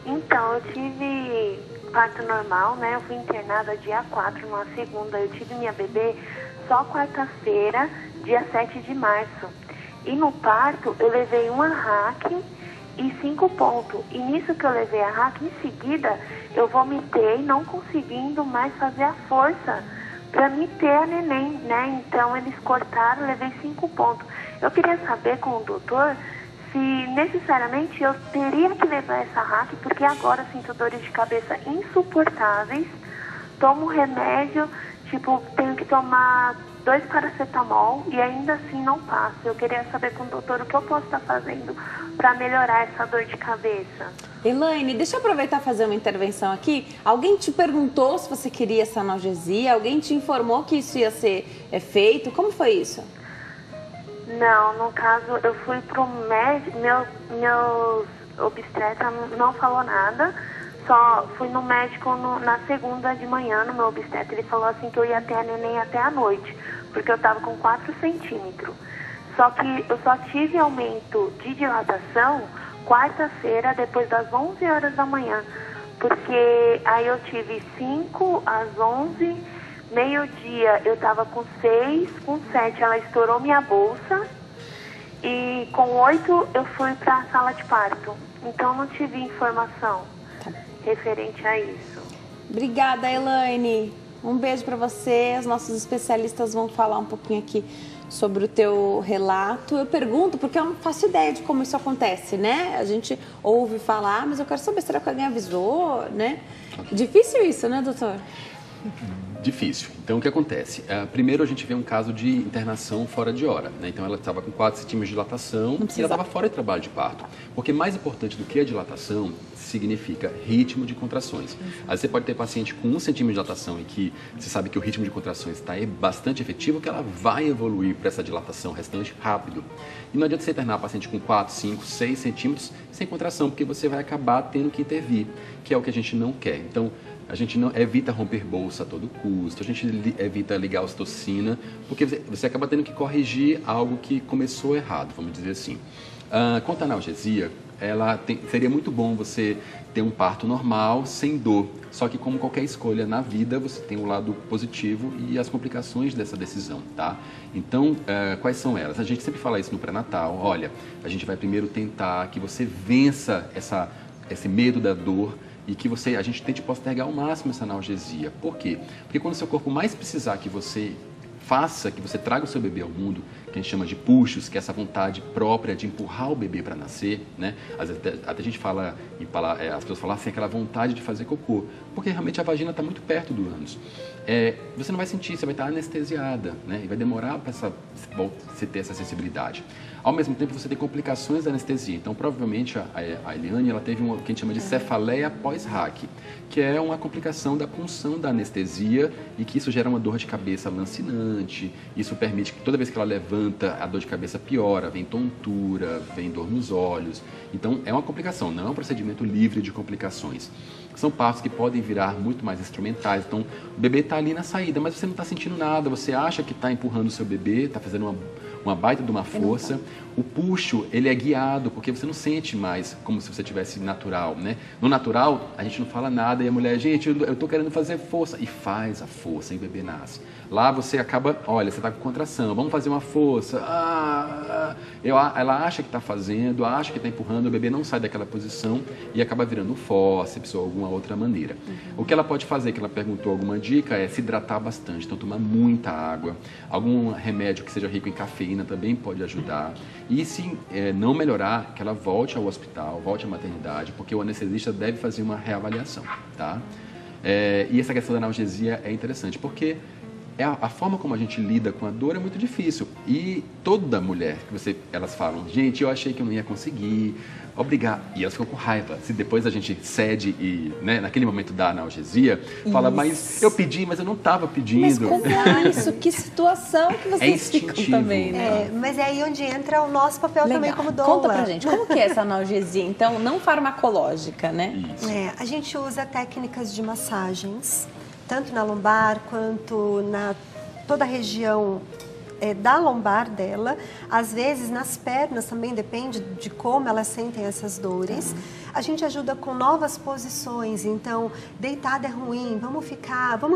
Então, eu tive parto normal, né? Eu fui internada dia 4, numa segunda. Eu tive minha bebê só quarta-feira, dia 7 de março. E no parto, eu levei uma RAC e 5 pontos. E nisso que eu levei a RAC, em seguida, eu vomitei, não conseguindo mais fazer a força para me ter a neném, né? Então, eles cortaram, levei 5 pontos. Eu queria saber com o doutor se necessariamente eu teria que levar essa RAC, porque agora eu sinto dores de cabeça insuportáveis, tomo remédio, tipo, tenho que tomar 2 paracetamol e ainda assim não passa. Eu queria saber com o doutor o que eu posso estar fazendo para melhorar essa dor de cabeça. Elaine, deixa eu aproveitar e fazer uma intervenção aqui. Alguém te perguntou se você queria essa analgesia? Alguém te informou que isso ia ser feito? Como foi isso? Não, no caso, eu fui pro médico, meu obstetra não falou nada, só fui no médico na segunda de manhã, no meu obstetra, ele falou assim que eu ia ter a neném até a noite, porque eu tava com 4 centímetros. Só que eu só tive aumento de dilatação quarta-feira, depois das 11 horas da manhã, porque aí eu tive 5 às 11, meio-dia eu tava com 6, com 7 ela estourou minha bolsa e com 8 eu fui para a sala de parto. Então não tive informação referente a isso. Obrigada, Elaine. Um beijo para você. Os nossos especialistas vão falar um pouquinho aqui sobre o teu relato. Eu pergunto porque eu não faço ideia de como isso acontece, né? A gente ouve falar, mas eu quero saber, será que alguém avisou, né? Difícil isso, né, doutor? Difícil. Então, o que acontece? Primeiro, a gente vê um caso de internação fora de hora, né? Então, ela estava com 4 centímetros de dilatação e ela estava fora de trabalho de parto. Porque mais importante do que a dilatação significa ritmo de contrações. Às vezes, você pode ter paciente com 1 centímetro de dilatação e que você sabe que o ritmo de contrações está bastante efetivo, que ela vai evoluir para essa dilatação restante rápido. E não adianta você internar a paciente com 4, 5, 6 centímetros sem contração, porque você vai acabar tendo que intervir, que é o que a gente não quer. Então, a gente não evita romper bolsa a todo custo, a gente evita ligar a ocitocina, porque você acaba tendo que corrigir algo que começou errado, vamos dizer assim. Quanto à analgesia, seria muito bom você ter um parto normal, sem dor. Só que como qualquer escolha na vida, você tem o lado positivo e as complicações dessa decisão, tá? Então, quais são elas? A gente sempre fala isso no pré-natal. Olha, a gente vai primeiro tentar que você vença esse medo da dor, e que a gente tente postergar ao máximo essa analgesia. Por quê? Porque quando o seu corpo mais precisar que você faça, que você traga o seu bebê ao mundo, que a gente chama de puxos, que é essa vontade própria de empurrar o bebê para nascer, né? Às vezes até a gente fala, as pessoas falam assim, aquela vontade de fazer cocô, porque realmente a vagina está muito perto do ânus. Você não vai sentir, você vai estar anestesiada, né? E vai demorar para você ter essa sensibilidade. Ao mesmo tempo, você tem complicações da anestesia. Então, provavelmente, a Eliane, ela teve o que a gente chama de cefaleia pós-RAC, que é uma complicação da punção da anestesia e que isso gera uma dor de cabeça lancinante. Isso permite que toda vez que ela levanta, a dor de cabeça piora, vem tontura, vem dor nos olhos. Então, é uma complicação, não é um procedimento livre de complicações. São partos que podem virar muito mais instrumentais. Então, o bebê está ali na saída, mas você não está sentindo nada. Você acha que está empurrando o seu bebê, está fazendo uma baita de uma força. O puxo, ele é guiado, porque você não sente mais como se você tivesse natural, né? No natural, a gente não fala nada e a mulher, gente, eu tô querendo fazer força. E faz a força e o bebê nasce. Lá você acaba, olha, você tá com contração, vamos fazer uma força. ela acha que está fazendo, acha que está empurrando, o bebê não sai daquela posição e acaba virando fórceps ou alguma outra maneira. O que ela pode fazer, que ela perguntou alguma dica, é se hidratar bastante, então tomar muita água. Algum remédio que seja rico em cafeína também pode ajudar. E se não melhorar, que ela volte ao hospital, volte à maternidade, porque o anestesista deve fazer uma reavaliação, tá? E essa questão da analgesia é interessante, porque a forma como a gente lida com a dor é muito difícil. E toda mulher, elas falam, gente, eu achei que eu não ia conseguir, obrigado. E elas ficam com raiva. Se depois a gente cede e, né, naquele momento da analgesia, fala, mas eu pedi, mas eu não estava pedindo. Mas como é isso? Que situação que vocês ficam também, né? Mas é aí onde entra o nosso papel também como doula. Conta pra gente, como que é essa analgesia, então, não farmacológica, né? Isso. A gente usa técnicas de massagens, tanto na lombar quanto na toda a região da lombar dela. Às vezes nas pernas também, depende de como elas sentem essas dores. A gente ajuda com novas posições, então deitada é ruim, vamos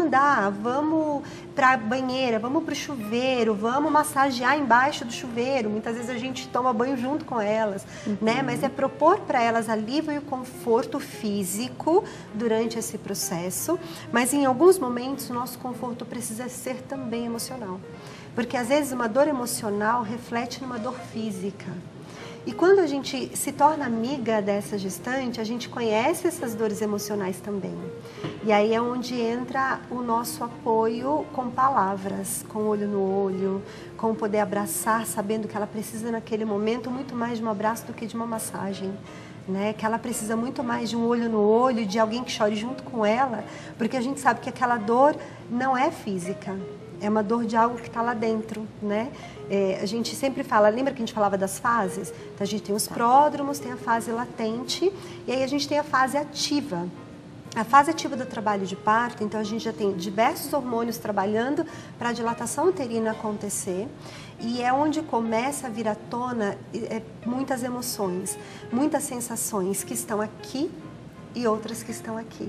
andar, vamos para a banheira, vamos para o chuveiro, vamos massagear embaixo do chuveiro. Muitas vezes a gente toma banho junto com elas, né? Mas é propor para elas alívio e conforto físico durante esse processo, mas em alguns momentos o nosso conforto precisa ser também emocional. Porque às vezes uma dor emocional reflete numa dor física. E quando a gente se torna amiga dessa gestante, a gente conhece essas dores emocionais também. E aí é onde entra o nosso apoio com palavras, com olho no olho, com poder abraçar, sabendo que ela precisa naquele momento muito mais de um abraço do que de uma massagem. Né? Que ela precisa muito mais de um olho no olho, de alguém que chore junto com ela, porque a gente sabe que aquela dor não é física. É uma dor de algo que está lá dentro, né? A gente sempre fala, lembra que a gente falava das fases? Então, a gente tem os pródromos, tem a fase latente e aí a gente tem a fase ativa. A fase ativa do trabalho de parto, então a gente já tem diversos hormônios trabalhando para a dilatação uterina acontecer e é onde começa a vir à tona muitas emoções, muitas sensações que estão aqui e outras que estão aqui.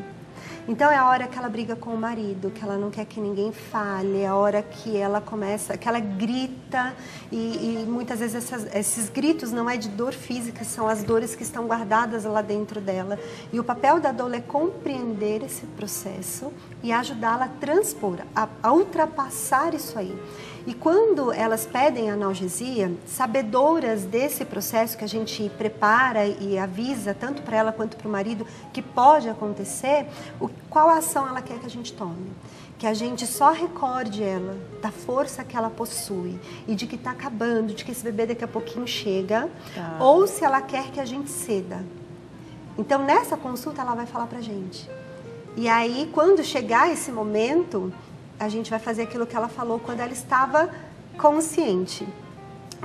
Então é a hora que ela briga com o marido, que ela não quer que ninguém fale, é a hora que ela começa, que ela grita e muitas vezes esses gritos não é de dor física, são as dores que estão guardadas lá dentro dela. E o papel da doula é compreender esse processo e ajudá-la a transpor, a ultrapassar isso aí. E quando elas pedem analgesia, sabedoras desse processo que a gente prepara e avisa, tanto para ela quanto para o marido, que pode acontecer, qual ação ela quer que a gente tome? Que a gente só recorde ela da força que ela possui e de que está acabando, de que esse bebê daqui a pouquinho chega, ou se ela quer que a gente ceda. Então, nessa consulta, ela vai falar para a gente. E aí, quando chegar esse momento, a gente vai fazer aquilo que ela falou quando ela estava consciente.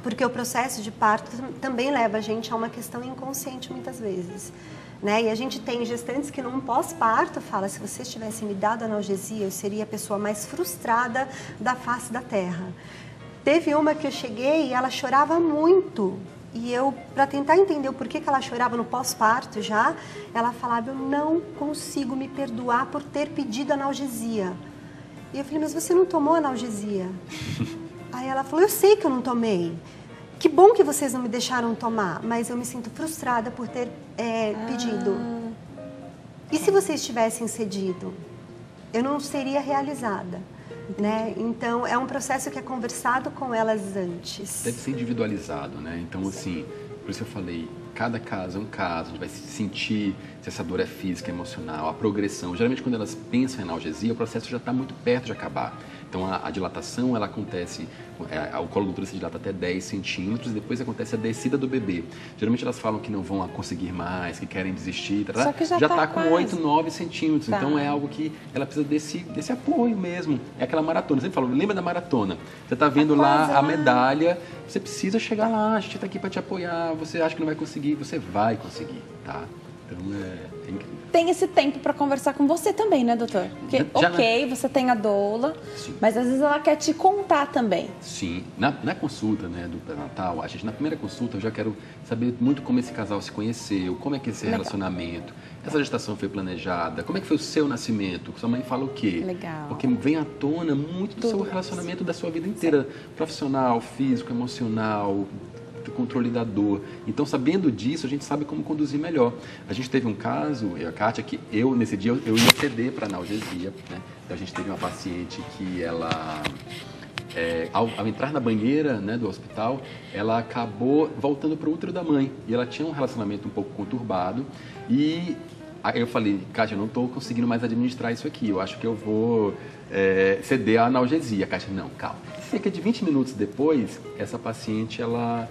Porque o processo de parto também leva a gente a uma questão inconsciente muitas vezes. Né? E a gente tem gestantes que num pós-parto fala, se vocês tivessem me dado analgesia, eu seria a pessoa mais frustrada da face da terra. Teve uma que eu cheguei e ela chorava muito. E eu, para tentar entender o porquê que ela chorava no pós-parto já, ela falava, eu não consigo me perdoar por ter pedido analgesia. E eu falei, mas você não tomou analgesia? Aí ela falou, eu sei que eu não tomei. Que bom que vocês não me deixaram tomar, mas eu me sinto frustrada por ter pedido. E se vocês tivessem cedido? Eu não seria realizada. Né? Então, é um processo que é conversado com elas antes. Deve ser individualizado, né? Então, assim, por isso eu falei, cada caso é um caso, a gente vai sentir se essa dor é física, emocional, a progressão. Geralmente, quando elas pensam em analgesia, o processo já está muito perto de acabar. Então, a dilatação, ela acontece, o colo do útero se dilata até 10 centímetros, e depois acontece a descida do bebê. Geralmente, elas falam que não vão conseguir mais, que querem desistir, Só que já está com 8, 9 centímetros. Tá. Então, é algo que ela precisa desse apoio mesmo. É aquela maratona. Eu sempre falo, lembra da maratona? Você está vendo lá a medalha, você precisa chegar lá, a gente está aqui para te apoiar, você acha que não vai conseguir, você vai conseguir, tá? Então, é incrível. Tem esse tempo para conversar com você também, né, doutor? Porque, você tem a doula, sim, mas às vezes ela quer te contar também. Sim. Na consulta, né, do pré-natal, na primeira consulta eu já quero saber muito como esse casal se conheceu, como é que é esse relacionamento, essa gestação foi planejada, como é que foi o seu nascimento, sua mãe fala o quê? Legal. Porque vem à tona muito do seu relacionamento da sua vida inteira, profissional, físico, emocional, do controle da dor. Então, sabendo disso, a gente sabe como conduzir melhor. A gente teve um caso, a Kátia, que nesse dia, eu ia ceder para analgesia, né? Então, a gente teve uma paciente que ela... ao entrar na banheira, né, do hospital, ela acabou voltando para o útero da mãe. E ela tinha um relacionamento um pouco conturbado. E aí eu falei, Kátia, eu não estou conseguindo mais administrar isso aqui. Eu acho que eu vou ceder à analgesia. A Kátia, não, calma. Cerca de 20 minutos depois, essa paciente, ela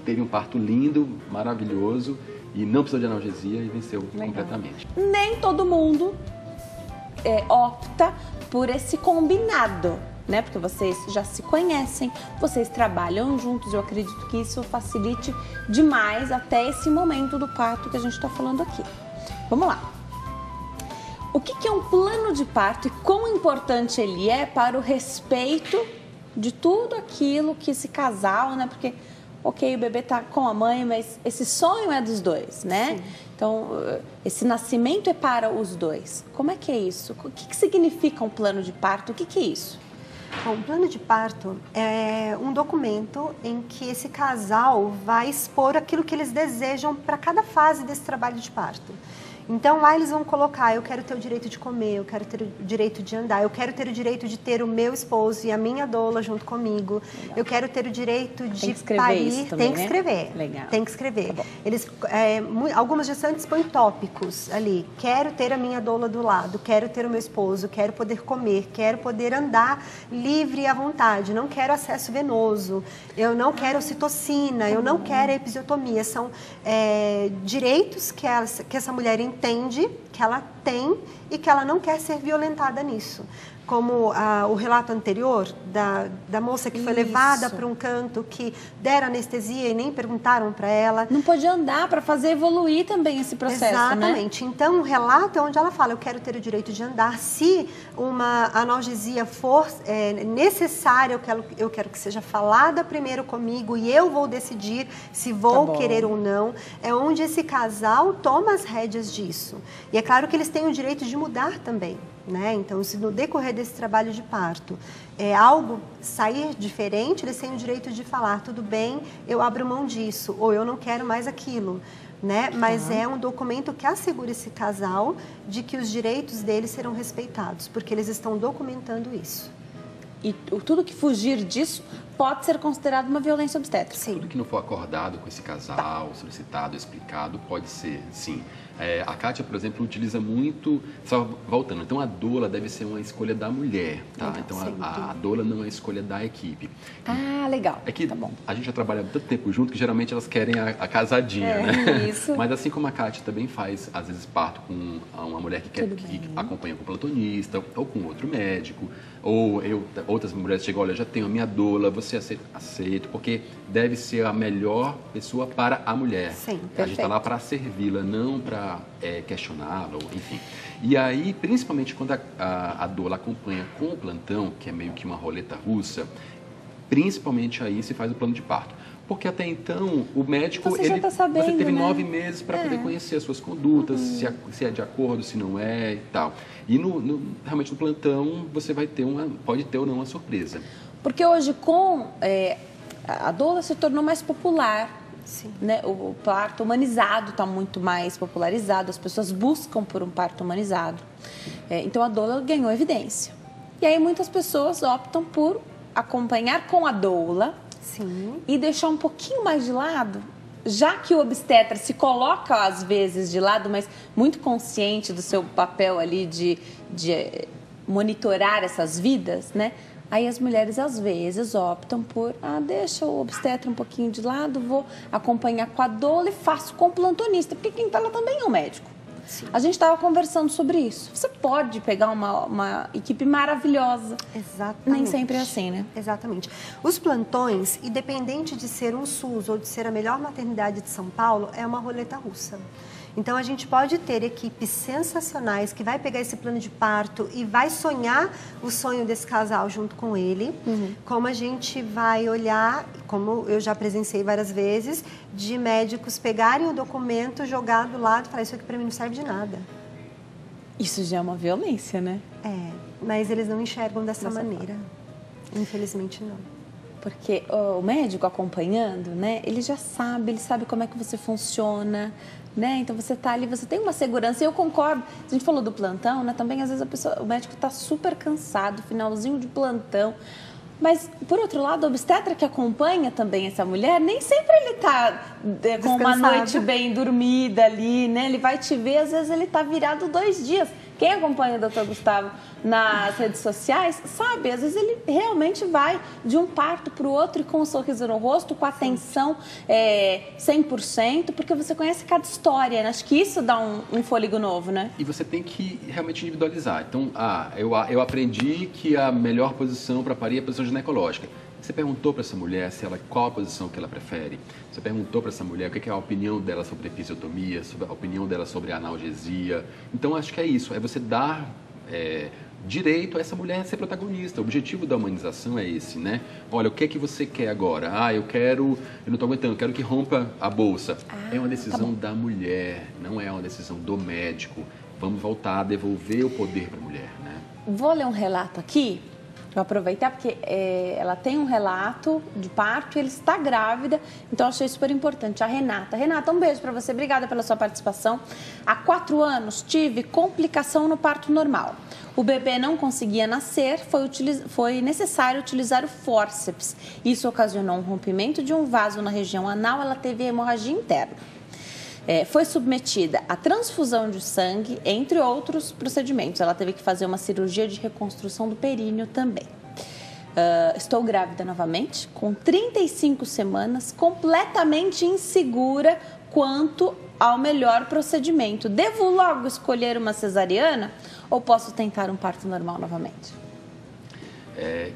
teve um parto lindo, maravilhoso. E não precisou de analgesia e venceu completamente. Nem todo mundo opta por esse combinado, né? Porque vocês já se conhecem, vocês trabalham juntos. Eu acredito que isso facilite demais até esse momento do parto que a gente está falando aqui. Vamos lá. O que é um plano de parto e quão importante ele é para o respeito de tudo aquilo que esse casal, né? Porque, ok, o bebê está com a mãe, mas esse sonho é dos dois, né? Sim. Então, esse nascimento é para os dois. Como é que é isso? O que significa um plano de parto? O que é isso? Bom, o plano de parto é um documento em que esse casal vai expor aquilo que eles desejam para cada fase desse trabalho de parto. Então, lá eles vão colocar, eu quero ter o direito de comer, eu quero ter o direito de andar, eu quero ter o direito de ter o meu esposo e a minha doula junto comigo, legal. Eu quero ter o direito de parir. Isso também, tem que escrever, né? Legal. Tem que escrever. Tá, eles, algumas gestantes põem tópicos ali, quero ter a minha doula do lado, quero ter o meu esposo, quero poder comer, quero poder andar livre e à vontade, não quero acesso venoso, eu não quero ocitocina, eu não quero episiotomia. São direitos que essa mulher entende que ela tem e que ela não quer ser violentada nisso. Como o relato anterior da moça que foi levada para um canto, que deram anestesia e nem perguntaram para ela. Não pode andar para fazer evoluir também esse processo, exatamente. Né? Então, o relato é onde ela fala, eu quero ter o direito de andar. Se uma analgesia for necessária, eu quero que seja falada primeiro comigo e eu vou decidir se vou querer ou não. É onde esse casal toma as rédeas disso. E é claro que eles têm o direito de mudar também. Né? Então, se no decorrer desse trabalho de parto algo sair diferente, eles têm o direito de falar, tudo bem, eu abro mão disso, ou eu não quero mais aquilo. Né? Mas é um documento que assegura esse casal de que os direitos deles serão respeitados, porque eles estão documentando isso. E tudo que fugir disso pode ser considerado uma violência obstétrica. Sim. Tudo que não for acordado com esse casal, solicitado, explicado, pode ser, sim. A Kátia, por exemplo, utiliza muito... Só voltando, então a doula deve ser uma escolha da mulher, tá? Então a doula não é escolha da equipe. Ah, legal. É que a gente já trabalha tanto tempo junto que geralmente elas querem a casadinha, né? Isso. Mas assim como a Kátia também faz, às vezes, parto com uma mulher que acompanha com o plantonista ou com outro médico, ou outras mulheres chegam, olha, já tenho a minha doula, você aceita, porque deve ser a melhor pessoa para a mulher. Sim, a gente está lá para servi-la, não para questioná-la, enfim. E aí, principalmente quando a doula acompanha com o plantão, que é meio que uma roleta russa, principalmente aí se faz o plano de parto. Porque até então, o médico, você teve 9 meses para poder conhecer as suas condutas, se é de acordo, se não é e tal. E realmente no plantão, você vai ter pode ter ou não uma surpresa. Porque hoje, a doula se tornou mais popular. Sim. Né? O parto humanizado está muito mais popularizado, as pessoas buscam por um parto humanizado. Então, a doula ganhou evidência. E aí, muitas pessoas optam por acompanhar com a doula. Sim. E deixar um pouquinho mais de lado, já que o obstetra se coloca às vezes de lado, mas muito consciente do seu papel ali de monitorar essas vidas, né? Aí as mulheres às vezes optam por, deixa o obstetra um pouquinho de lado, vou acompanhar com a doula e faço com o plantonista, porque quem fala também é o médico. Sim. A gente estava conversando sobre isso. Você pode pegar uma equipe maravilhosa. Exatamente. Nem sempre é assim, né? Exatamente. Os plantões, independente de ser um SUS ou de ser a melhor maternidade de São Paulo, é uma roleta russa. Então, a gente pode ter equipes sensacionais que vai pegar esse plano de parto e vai sonhar o sonho desse casal junto com ele. Como a gente vai olhar, como eu já presenciei várias vezes, de médicos pegarem o documento, jogar do lado e falar, isso aqui para mim não serve de nada. Isso já é uma violência, né? Mas eles não enxergam dessa maneira. Infelizmente, não. porque o médico acompanhando, né, ele já sabe, ele sabe como é que você funciona, né? Então você tá ali, você tem uma segurança. E eu concordo, a gente falou do plantão, né? Também às vezes o médico está super cansado, finalzinho de plantão. Mas, por outro lado, o obstetra que acompanha também essa mulher, nem sempre ele está com uma noite bem dormida ali, né? Ele vai te ver, às vezes ele está virado 2 dias. Quem acompanha o Dr. Gustavo nas redes sociais sabe, às vezes ele realmente vai de um parto para o outro e com um sorriso no rosto, com atenção 100%, porque você conhece cada história, né? Acho que isso dá um fôlego novo, né? E você tem que realmente individualizar. Então, eu aprendi que a melhor posição para parir é a posição ginecológica. Você perguntou para essa mulher qual a posição que ela prefere? Você perguntou para essa mulher o que é a opinião dela sobre episiotomia, sobre a opinião dela sobre a analgesia? Então, acho que é isso, é você dar direito a essa mulher ser protagonista. O objetivo da humanização é esse, né? Olha, o que é que você quer agora? Eu não estou aguentando, eu quero que rompa a bolsa. É uma decisão da mulher, não é uma decisão do médico. Vamos voltar a devolver o poder para a mulher, né? Vou ler um relato aqui. Vou aproveitar porque ela tem um relato de parto e ela está grávida, então eu achei super importante. A Renata. Renata, um beijo para você, obrigada pela sua participação. Há 4 anos tive complicação no parto normal. O bebê não conseguia nascer, foi necessário utilizar o fórceps. Isso ocasionou um rompimento de um vaso na região anal, ela teve hemorragia interna. Foi submetida a transfusão de sangue, entre outros procedimentos. Ela teve que fazer uma cirurgia de reconstrução do períneo também. Estou grávida novamente, com 35 semanas, completamente insegura quanto ao melhor procedimento. Devo logo escolher uma cesariana ou posso tentar um parto normal novamente?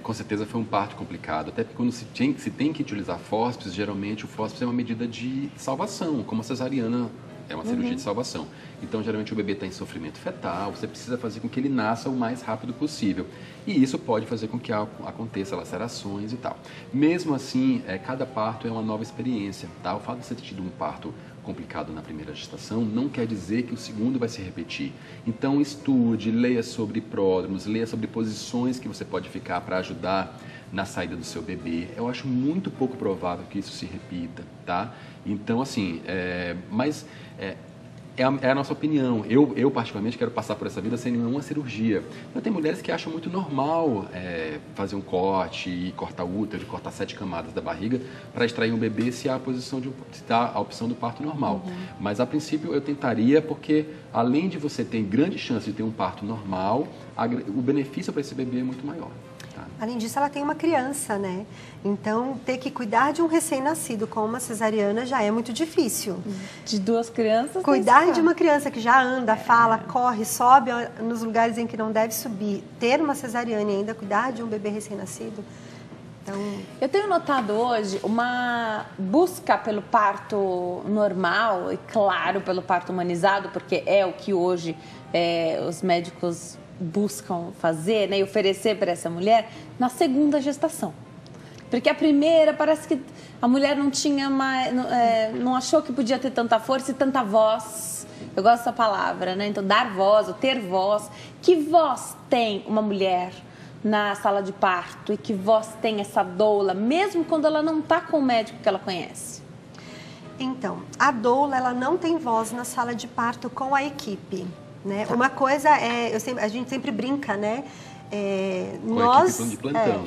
Com certeza foi um parto complicado, até porque quando se tem que utilizar fórceps, geralmente o fórceps é uma medida de salvação, como a cesariana é uma cirurgia de salvação. Então, geralmente o bebê está em sofrimento fetal, você precisa fazer com que ele nasça o mais rápido possível. E isso pode fazer com que aconteça lacerações e tal. Mesmo assim, cada parto é uma nova experiência, tá? O fato de você ter tido um parto complicado na primeira gestação não quer dizer que o segundo vai se repetir. Então, estude, leia sobre pródromos, leia sobre posições que você pode ficar para ajudar na saída do seu bebê. Eu acho muito pouco provável que isso se repita, tá? Então, assim, é a nossa opinião. Eu, particularmente, quero passar por essa vida sem nenhuma cirurgia. Então, tem mulheres que acham muito normal fazer um corte e cortar o útero, cortar 7 camadas da barriga para extrair um bebê se há a opção do parto normal. Mas, a princípio, eu tentaria porque, além de você ter grande chance de ter um parto normal, o benefício para esse bebê é muito maior. Além disso, ela tem uma criança, né? Então, ter que cuidar de um recém-nascido com uma cesariana já é muito difícil. De 2 crianças? Cuidar de uma criança que já anda, fala, corre, sobe nos lugares em que não deve subir. Ter uma cesariana e ainda cuidar de um bebê recém-nascido. Então... Eu tenho notado hoje uma busca pelo parto normal e, claro, pelo parto humanizado, porque é o que hoje os médicos buscam fazer, né, e oferecer para essa mulher na segunda gestação. Porque a primeira parece que a mulher não tinha mais, não achou que podia ter tanta força e tanta voz. Eu gosto dessa palavra, né? Então, dar voz, ou ter voz. Que voz tem uma mulher na sala de parto e que voz tem essa doula, mesmo quando ela não está com o médico que ela conhece? Então, a doula, ela não tem voz na sala de parto com a equipe. Né? Uma coisa a gente sempre brinca, né?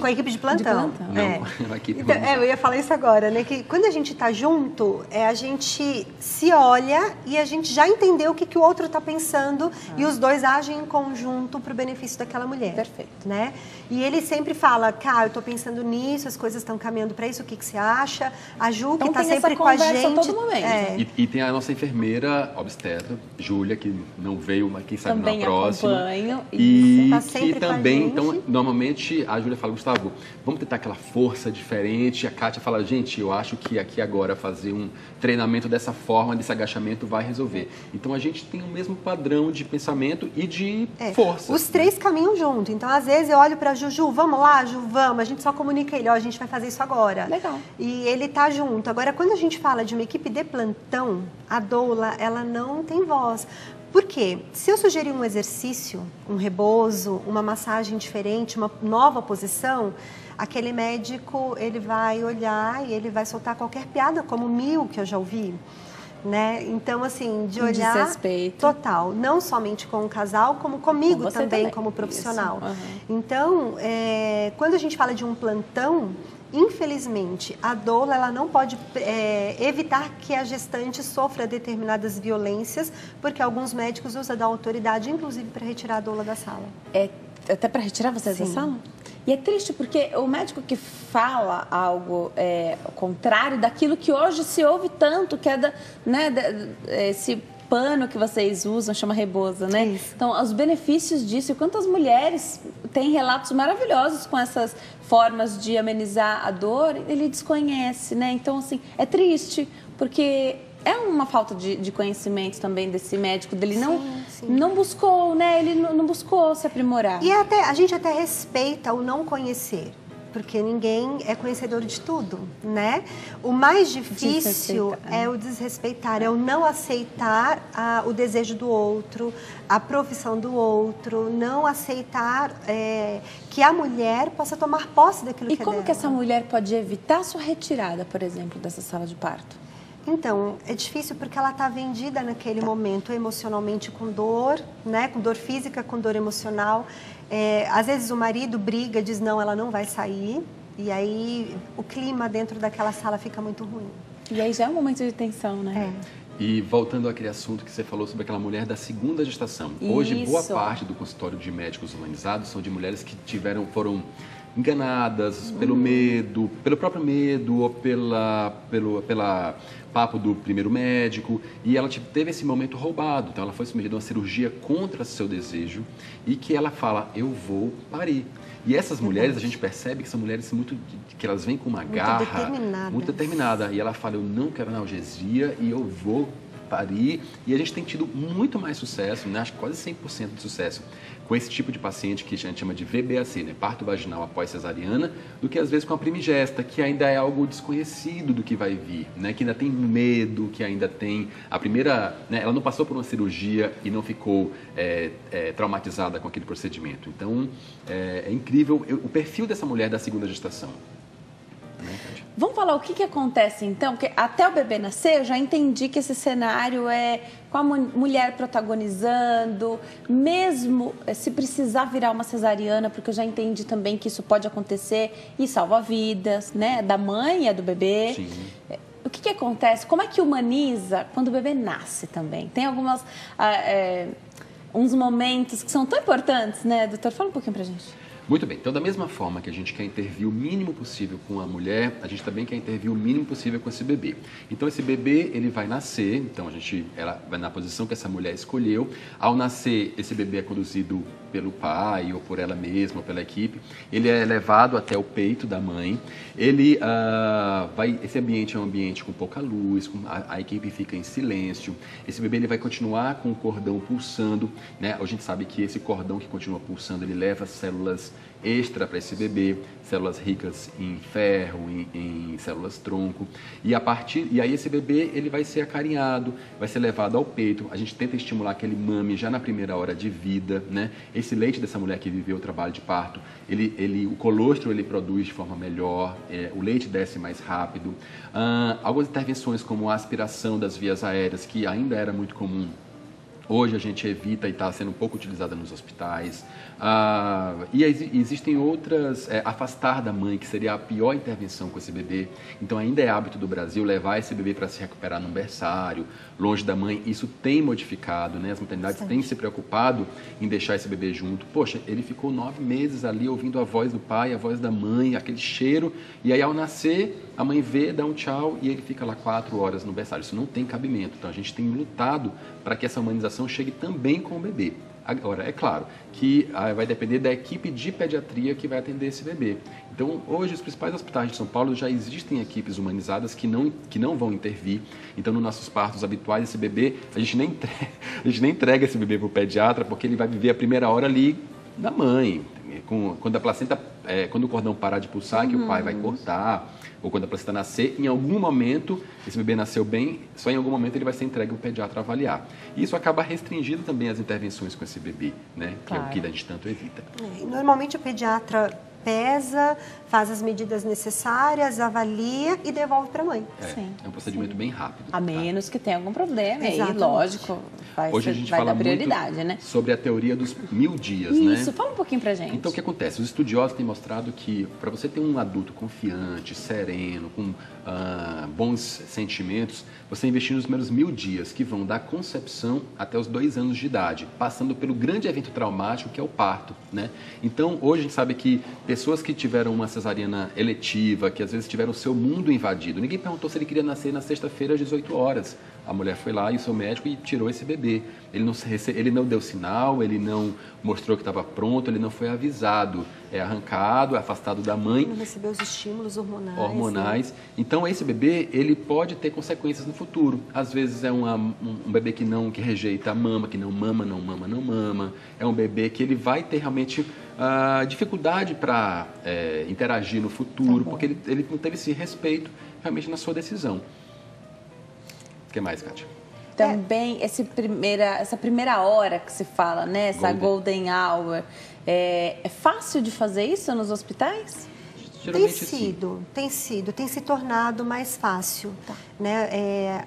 Com a equipe de plantão. Não, a equipe então, eu ia falar isso agora, né? Que quando a gente está junto, a gente se olha e a gente já entendeu o que o outro está pensando e os dois agem em conjunto para o benefício daquela mulher. Perfeito. Né? E ele sempre fala, eu estou pensando nisso, as coisas estão caminhando para isso, o que você acha? A Ju, que está sempre com a gente. A todo momento. E tem a nossa enfermeira obstetra, Júlia, que não veio, mas quem sabe também na próxima. Acompanho. E tá sempre que também, então, normalmente a Júlia fala, Gustavo, vamos tentar aquela força diferente. A Kátia fala, gente, eu acho que aqui agora fazer um treinamento dessa forma, desse agachamento vai resolver. Então a gente tem o mesmo padrão de pensamento e de força. Os 3 caminham junto. Então, às vezes, eu olho para Ju, vamos lá, Ju, vamos. A gente só comunica ele, a gente vai fazer isso agora. Legal. E ele tá junto. Agora, quando a gente fala de uma equipe de plantão, a doula, ela não tem voz. Por quê? Se eu sugerir um exercício, um rebozo, uma massagem diferente, uma nova posição, aquele médico, ele vai olhar e ele vai soltar qualquer piada, como 1000 que eu já ouvi, né? Então, assim, de olhar desrespeito total, não somente com o casal, como comigo também, como profissional. Então, quando a gente fala de um plantão, infelizmente, a doula ela não pode evitar que a gestante sofra determinadas violências, porque alguns médicos usam da autoridade, inclusive, para retirar a doula da sala. Até para retirar vocês da sala? E é triste porque o médico que fala algo contrário daquilo que hoje se ouve tanto, que é esse pano que vocês usam, chama rebozo, né? Isso. Então, os benefícios disso, e quantas mulheres têm relatos maravilhosos com essas formas de amenizar a dor, ele desconhece, né? Então, assim, é triste, porque é uma falta de conhecimento também desse médico, dele não buscou, né? Ele não buscou se aprimorar. E a gente até respeita o não conhecer, porque ninguém é conhecedor de tudo, né? O mais difícil é o desrespeitar, é o não aceitar o desejo do outro, a profissão do outro, não aceitar que a mulher possa tomar posse daquilo que é dela. E como que essa mulher pode evitar a sua retirada, por exemplo, dessa sala de parto? Então, é difícil porque ela está vendida naquele momento emocionalmente com dor, né? Com dor física, com dor emocional. Às vezes o marido briga, diz não, ela não vai sair. E aí o clima dentro daquela sala fica muito ruim. E aí já é um momento de tensão, né? E voltando àquele assunto que você falou sobre aquela mulher da segunda gestação. Hoje, boa parte do consultório de médicos humanizados são de mulheres que foram enganadas pelo medo, pelo próprio medo ou pela papo do primeiro médico, e ela teve esse momento roubado. Então ela foi submetida a uma cirurgia contra seu desejo e que ela fala, eu vou parir. E essas mulheres, a gente percebe que são mulheres que elas vêm com uma garra muito determinada. E ela fala, eu não quero analgesia e eu vou parir. E a gente tem tido muito mais sucesso, né? Acho que quase 100% de sucesso com esse tipo de paciente que a gente chama de VBAC, né? Parto vaginal após cesariana, do que às vezes com a primigesta, que ainda é algo desconhecido do que vai vir, né? Que ainda tem medo, que ainda tem a primeira, né? Ela não passou por uma cirurgia e não ficou traumatizada com aquele procedimento. Então, é incrível o perfil dessa mulher da segunda gestação. Vamos falar o que acontece então, porque até o bebê nascer eu já entendi que esse cenário é com a mulher protagonizando, mesmo se precisar virar uma cesariana, porque eu já entendi também que isso pode acontecer e salva vidas, né, da mãe e do bebê. Sim. O que acontece? Como é que humaniza quando o bebê nasce também? Tem uns momentos que são tão importantes, né, doutor? Fala um pouquinho pra gente. Muito bem, então da mesma forma que a gente quer intervir o mínimo possível com a mulher, a gente também quer intervir o mínimo possível com esse bebê. Então esse bebê, ele vai nascer, então ela vai na posição que essa mulher escolheu. Ao nascer, esse bebê é conduzido pelo pai ou por ela mesma ou pela equipe. Ele é levado até o peito da mãe. Esse ambiente é um ambiente com pouca luz, a equipe fica em silêncio. Esse bebê ele vai continuar com o cordão pulsando, né? A gente sabe que esse cordão que continua pulsando, ele leva células extra para esse bebê, células ricas em ferro, em células tronco, e aí esse bebê ele vai ser acarinhado, vai ser levado ao peito. A gente tenta estimular que ele mame já na primeira hora de vida, né? Esse leite dessa mulher que viveu o trabalho de parto, o colostro ele produz de forma melhor, o leite desce mais rápido. Algumas intervenções como a aspiração das vias aéreas, que ainda era muito comum, hoje a gente evita e está sendo um pouco utilizada nos hospitais. E existem outras, afastar da mãe, que seria a pior intervenção com esse bebê. Então ainda é hábito do Brasil levar esse bebê para se recuperar num berçário, longe da mãe. Isso tem modificado, né? As maternidades têm se preocupado em deixar esse bebê junto. Poxa, ele ficou 9 meses ali ouvindo a voz do pai, a voz da mãe, aquele cheiro. E aí ao nascer, a mãe vê, dá um tchau e ele fica lá 4 horas no berçário. Isso não tem cabimento. Então a gente tem lutado para que essa humanização chegue também com o bebê. Agora, é claro que vai depender da equipe de pediatria que vai atender esse bebê. Então, hoje, os principais hospitais de São Paulo já existem equipes humanizadas que não vão intervir. Então, nos nossos partos habituais, esse bebê, a gente nem entrega esse bebê para o pediatra, porque ele vai viver a primeira hora ali na mãe. Quando a placenta, quando o cordão parar de pulsar, que o pai vai cortar, ou quando a placenta nascer, em algum momento, esse bebê nasceu bem, só em algum momento ele vai ser entregue ao pediatra avaliar. E isso acaba restringindo também as intervenções com esse bebê, né? Que é o que a gente tanto evita. Normalmente o pediatra pesa, faz as medidas necessárias, avalia e devolve para a mãe. É um procedimento bem rápido. A menos que tenha algum problema, e aí, Exatamente. lógico, Hoje a gente vai fala dar prioridade, muito né? sobre a teoria dos 1000 dias, né? Isso, fala um pouquinho pra gente. Então, o que acontece? Os estudiosos têm mostrado que para você ter um adulto confiante, sereno, com bons sentimentos, você investir nos primeiros 1000 dias, que vão da concepção até os 2 anos de idade, passando pelo grande evento traumático que é o parto, né? Então, hoje a gente sabe que pessoas que tiveram uma cesariana eletiva, que às vezes tiveram o seu mundo invadido, ninguém perguntou se ele queria nascer na sexta-feira às 18 horas. A mulher foi lá e o seu médico e tirou esse bebê. Ele não deu sinal, ele não mostrou que estava pronto, ele não foi avisado. É arrancado, é afastado da mãe. Não recebeu os estímulos hormonais. Né? Então, esse bebê, ele pode ter consequências no futuro. Às vezes é um bebê que rejeita a mama, que não mama. É um bebê que ele vai ter realmente dificuldade para interagir no futuro, porque ele não teve esse respeito realmente na sua decisão. O que mais, Kátia? Também essa primeira hora que se fala, né? Essa golden hour. É fácil de fazer isso nos hospitais? Tem se tornado mais fácil. Tá. Né?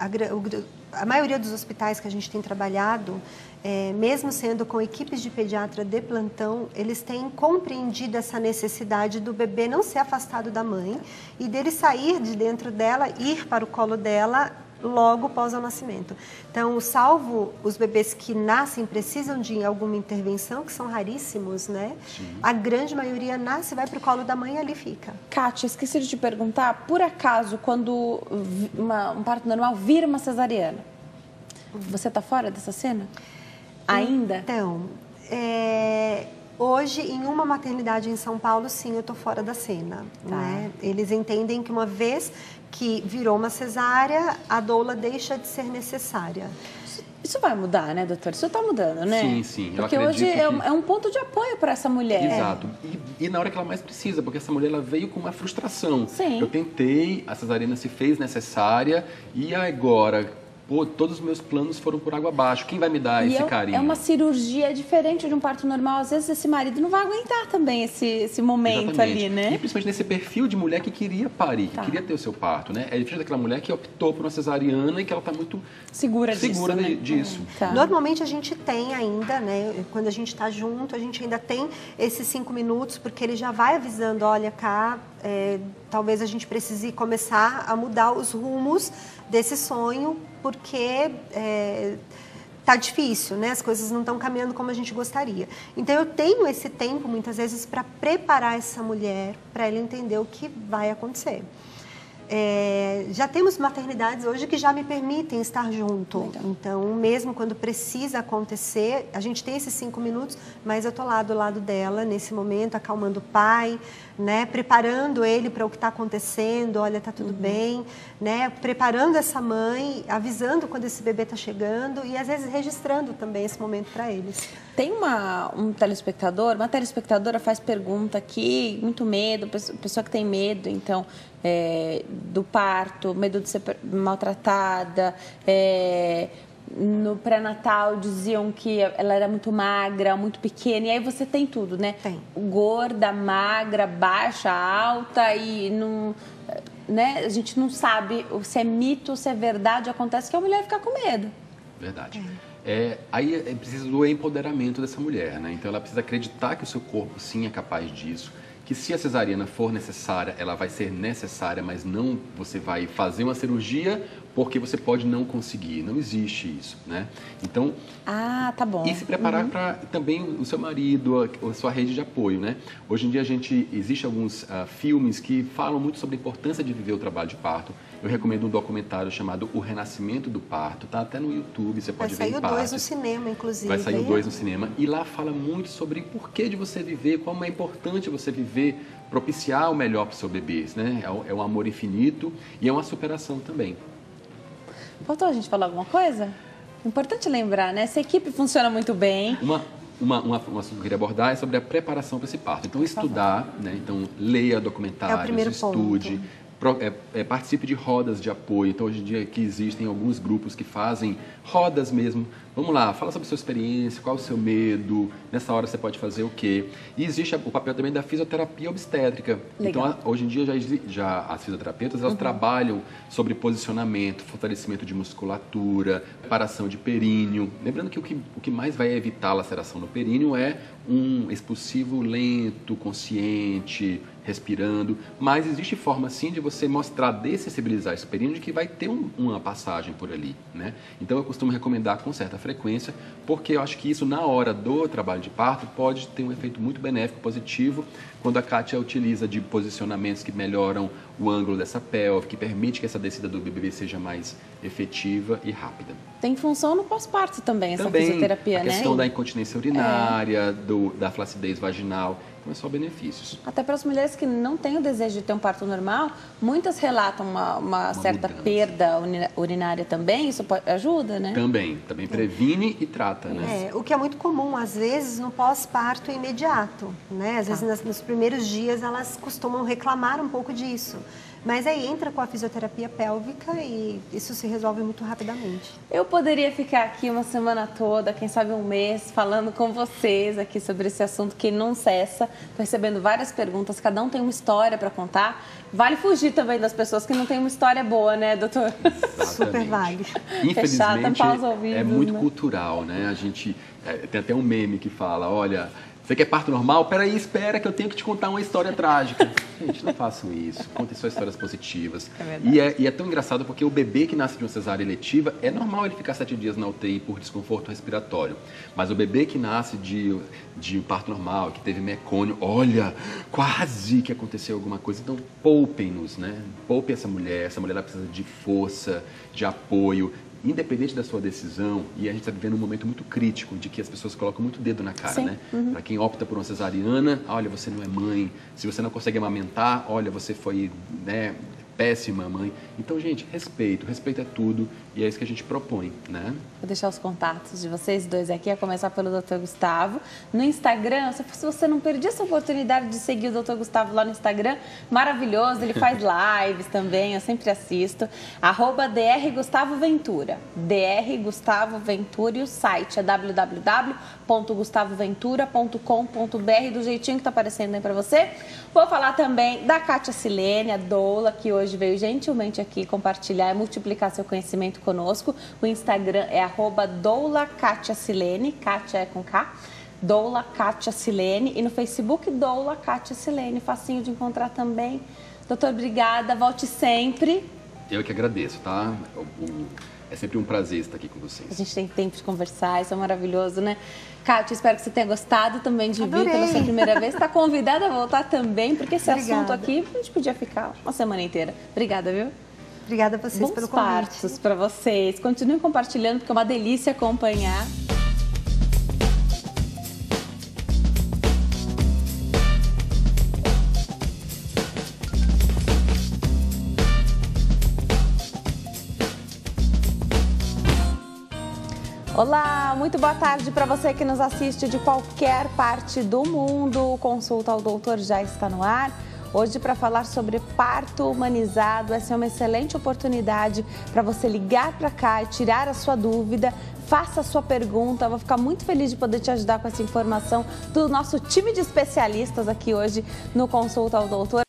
A maioria dos hospitais que a gente tem trabalhado, mesmo sendo com equipes de pediatra de plantão, eles têm compreendido essa necessidade do bebê não ser afastado da mãe e dele sair de dentro dela, ir para o colo dela logo após o nascimento. Então, salvo os bebês que nascem e precisam de alguma intervenção, que são raríssimos, né? Sim. A grande maioria nasce, vai para o colo da mãe e ali fica. Kátia, esqueci de te perguntar, por acaso, quando um parto normal vira uma cesariana, você está fora dessa cena? Ainda? Então, hoje, em uma maternidade em São Paulo, sim, eu estou fora da cena. Tá. Né? Eles entendem que uma vez que virou uma cesárea, a doula deixa de ser necessária. Isso vai mudar, né, doutor? Isso está mudando, né? Sim. Porque hoje é um ponto de apoio para essa mulher. Exato. E na hora que ela mais precisa, porque essa mulher ela veio com uma frustração. Sim. Eu tentei, a cesariana se fez necessária e agora... todos os meus planos foram por água abaixo. Quem vai me dar esse carinho? É uma cirurgia diferente de um parto normal. Às vezes esse marido não vai aguentar também esse momento. Exatamente. Ali, né? E principalmente nesse perfil de mulher que queria parir, que queria ter o seu parto, né? É diferente daquela mulher que optou por uma cesariana e que ela está muito segura disso. Tá. Normalmente a gente tem ainda, né? Quando a gente está junto, a gente ainda tem esses 5 minutos, porque ele já vai avisando, olha cá, talvez a gente precise começar a mudar os rumos desse sonho, porque tá difícil, né? As coisas não estão caminhando como a gente gostaria. Então, eu tenho esse tempo, muitas vezes, para preparar essa mulher, para ela entender o que vai acontecer. Já temos maternidades hoje que já me permitem estar junto. Legal. Então, mesmo quando precisa acontecer, a gente tem esses 5 minutos, mas eu estou lá do lado dela, nesse momento, acalmando o pai, né? Preparando ele para o que está acontecendo, olha, está tudo bem, né? Preparando essa mãe, avisando quando esse bebê está chegando e, às vezes, registrando também esse momento para eles. Tem uma telespectadora faz pergunta aqui, muito medo, pessoa que tem medo, então, do parto, medo de ser maltratada, no pré-natal diziam que ela era muito magra, muito pequena, e aí você tem tudo, né? Tem. Gorda, magra, baixa, alta, e não... Né? A gente não sabe se é mito, se é verdade, acontece que a mulher fica com medo. Verdade. Aí é preciso do empoderamento dessa mulher, né? Então ela precisa acreditar que o seu corpo sim é capaz disso, que se a cesariana for necessária, ela vai ser necessária, mas não você vai fazer uma cirurgia porque você pode não conseguir. Não existe isso, né? Então... tá bom. E se preparar para também o seu marido, a sua rede de apoio, né? Hoje em dia existe alguns filmes que falam muito sobre a importância de viver o trabalho de parto. Eu recomendo um documentário chamado O Renascimento do Parto. Tá até no YouTube, você pode ver em partes. Vai sair o 2 no cinema, inclusive. Vai sair o 2 no cinema. E lá fala muito sobre o porquê de você viver, como é importante você viver, propiciar o melhor para o seu bebê, né? É um amor infinito e é uma superação também. Faltou a gente falar alguma coisa? Importante lembrar, né? Essa equipe funciona muito bem. Uma que eu queria abordar é sobre a preparação para esse parto. Então, estudar, né? Então, leia documentários, estude, participe de rodas de apoio. Então, hoje em dia aqui existem alguns grupos que fazem rodas mesmo. Vamos lá, fala sobre a sua experiência, qual é o seu medo, nessa hora você pode fazer o quê. E existe o papel também da fisioterapia obstétrica. Legal. Então, hoje em dia já as fisioterapeutas, elas trabalham sobre posicionamento, fortalecimento de musculatura, preparação de períneo. Lembrando que o que mais vai evitar a laceração no períneo é um expulsivo lento, consciente, respirando, mas existe forma sim de você mostrar, dessensibilizar esse períneo de que vai ter uma passagem por ali, né? Então eu costumo recomendar com certa frequência, porque eu acho que isso na hora do trabalho de parto pode ter um efeito muito benéfico, positivo, quando a Kátia utiliza de posicionamentos que melhoram o ângulo dessa pelve, que permite que essa descida do bebê seja mais efetiva e rápida. Tem função no pós-parto também, essa fisioterapia, né? A questão da incontinência urinária, da flacidez vaginal, então é só benefícios. Até para as mulheres que não têm o desejo de ter um parto normal, muitas relatam uma certa mudança. Perda urinária também, isso ajuda, né? Também previne e trata, né? O que é muito comum, às vezes, no pós-parto imediato, né? Às vezes, nos primeiros dias, elas costumam reclamar um pouco disso. Mas aí entra com a fisioterapia pélvica e isso se resolve muito rapidamente. Eu poderia ficar aqui uma semana toda, quem sabe um mês, falando com vocês aqui sobre esse assunto que não cessa. Estou recebendo várias perguntas, cada um tem uma história para contar. Vale fugir também das pessoas que não têm uma história boa, né, doutor? Exatamente. Super vale. Infelizmente, ouvidos, é muito né? Cultural, né? A gente tem até um meme que fala, olha, você quer parto normal? Peraí, espera que eu tenho que te contar uma história trágica. Gente, não façam isso. Contem só histórias positivas. É verdade. E é tão engraçado porque o bebê que nasce de uma cesárea eletiva, é normal ele ficar 7 dias na UTI por desconforto respiratório. Mas o bebê que nasce de um parto normal, que teve mecônio, olha, quase que aconteceu alguma coisa. Então, poupem-nos, né? Poupem essa mulher. Essa mulher ela precisa de força, de apoio. Independente da sua decisão, e a gente está vivendo um momento muito crítico de que as pessoas colocam muito dedo na cara, né? Para quem opta por uma cesariana, olha, você não é mãe. Se você não consegue amamentar, olha, você foi, né, péssima mãe. Então, gente, respeito é tudo e é isso que a gente propõe, né? Vou deixar os contatos de vocês dois aqui, a começar pelo Dr. Gustavo. No Instagram, se você não perder essa oportunidade de seguir o Dr. Gustavo lá no Instagram, maravilhoso, ele faz lives também, eu sempre assisto. @Dr. Gustavo Ventura. Dr. Gustavo Ventura e o site é www.gustavoventura.com.br, do jeitinho que tá aparecendo aí para você. Vou falar também da Kátia Silene, a doula, que hoje veio gentilmente aqui compartilhar e multiplicar seu conhecimento conosco. O Instagram é @doula Kátia Silene, Kátia é com K, doula Kátia Silene, e no Facebook doula Kátia Silene, facinho de encontrar também. Doutor, obrigada, volte sempre. Eu que agradeço, tá? É sempre um prazer estar aqui com vocês. A gente tem tempo de conversar, isso é maravilhoso, né? Kátia, espero que você tenha gostado também de vir pela sua primeira vez. Está convidada a voltar também, porque esse assunto aqui a gente podia ficar uma semana inteira. Obrigada, viu? Obrigada a vocês pelo convite. Bons partos para vocês. Continuem compartilhando, porque é uma delícia acompanhar. Olá, muito boa tarde para você que nos assiste de qualquer parte do mundo. O Consulta ao Doutor já está no ar. Hoje para falar sobre parto humanizado. Essa é uma excelente oportunidade para você ligar para cá e tirar a sua dúvida. Faça a sua pergunta, eu vou ficar muito feliz de poder te ajudar com essa informação do nosso time de especialistas aqui hoje no Consulta ao Doutor.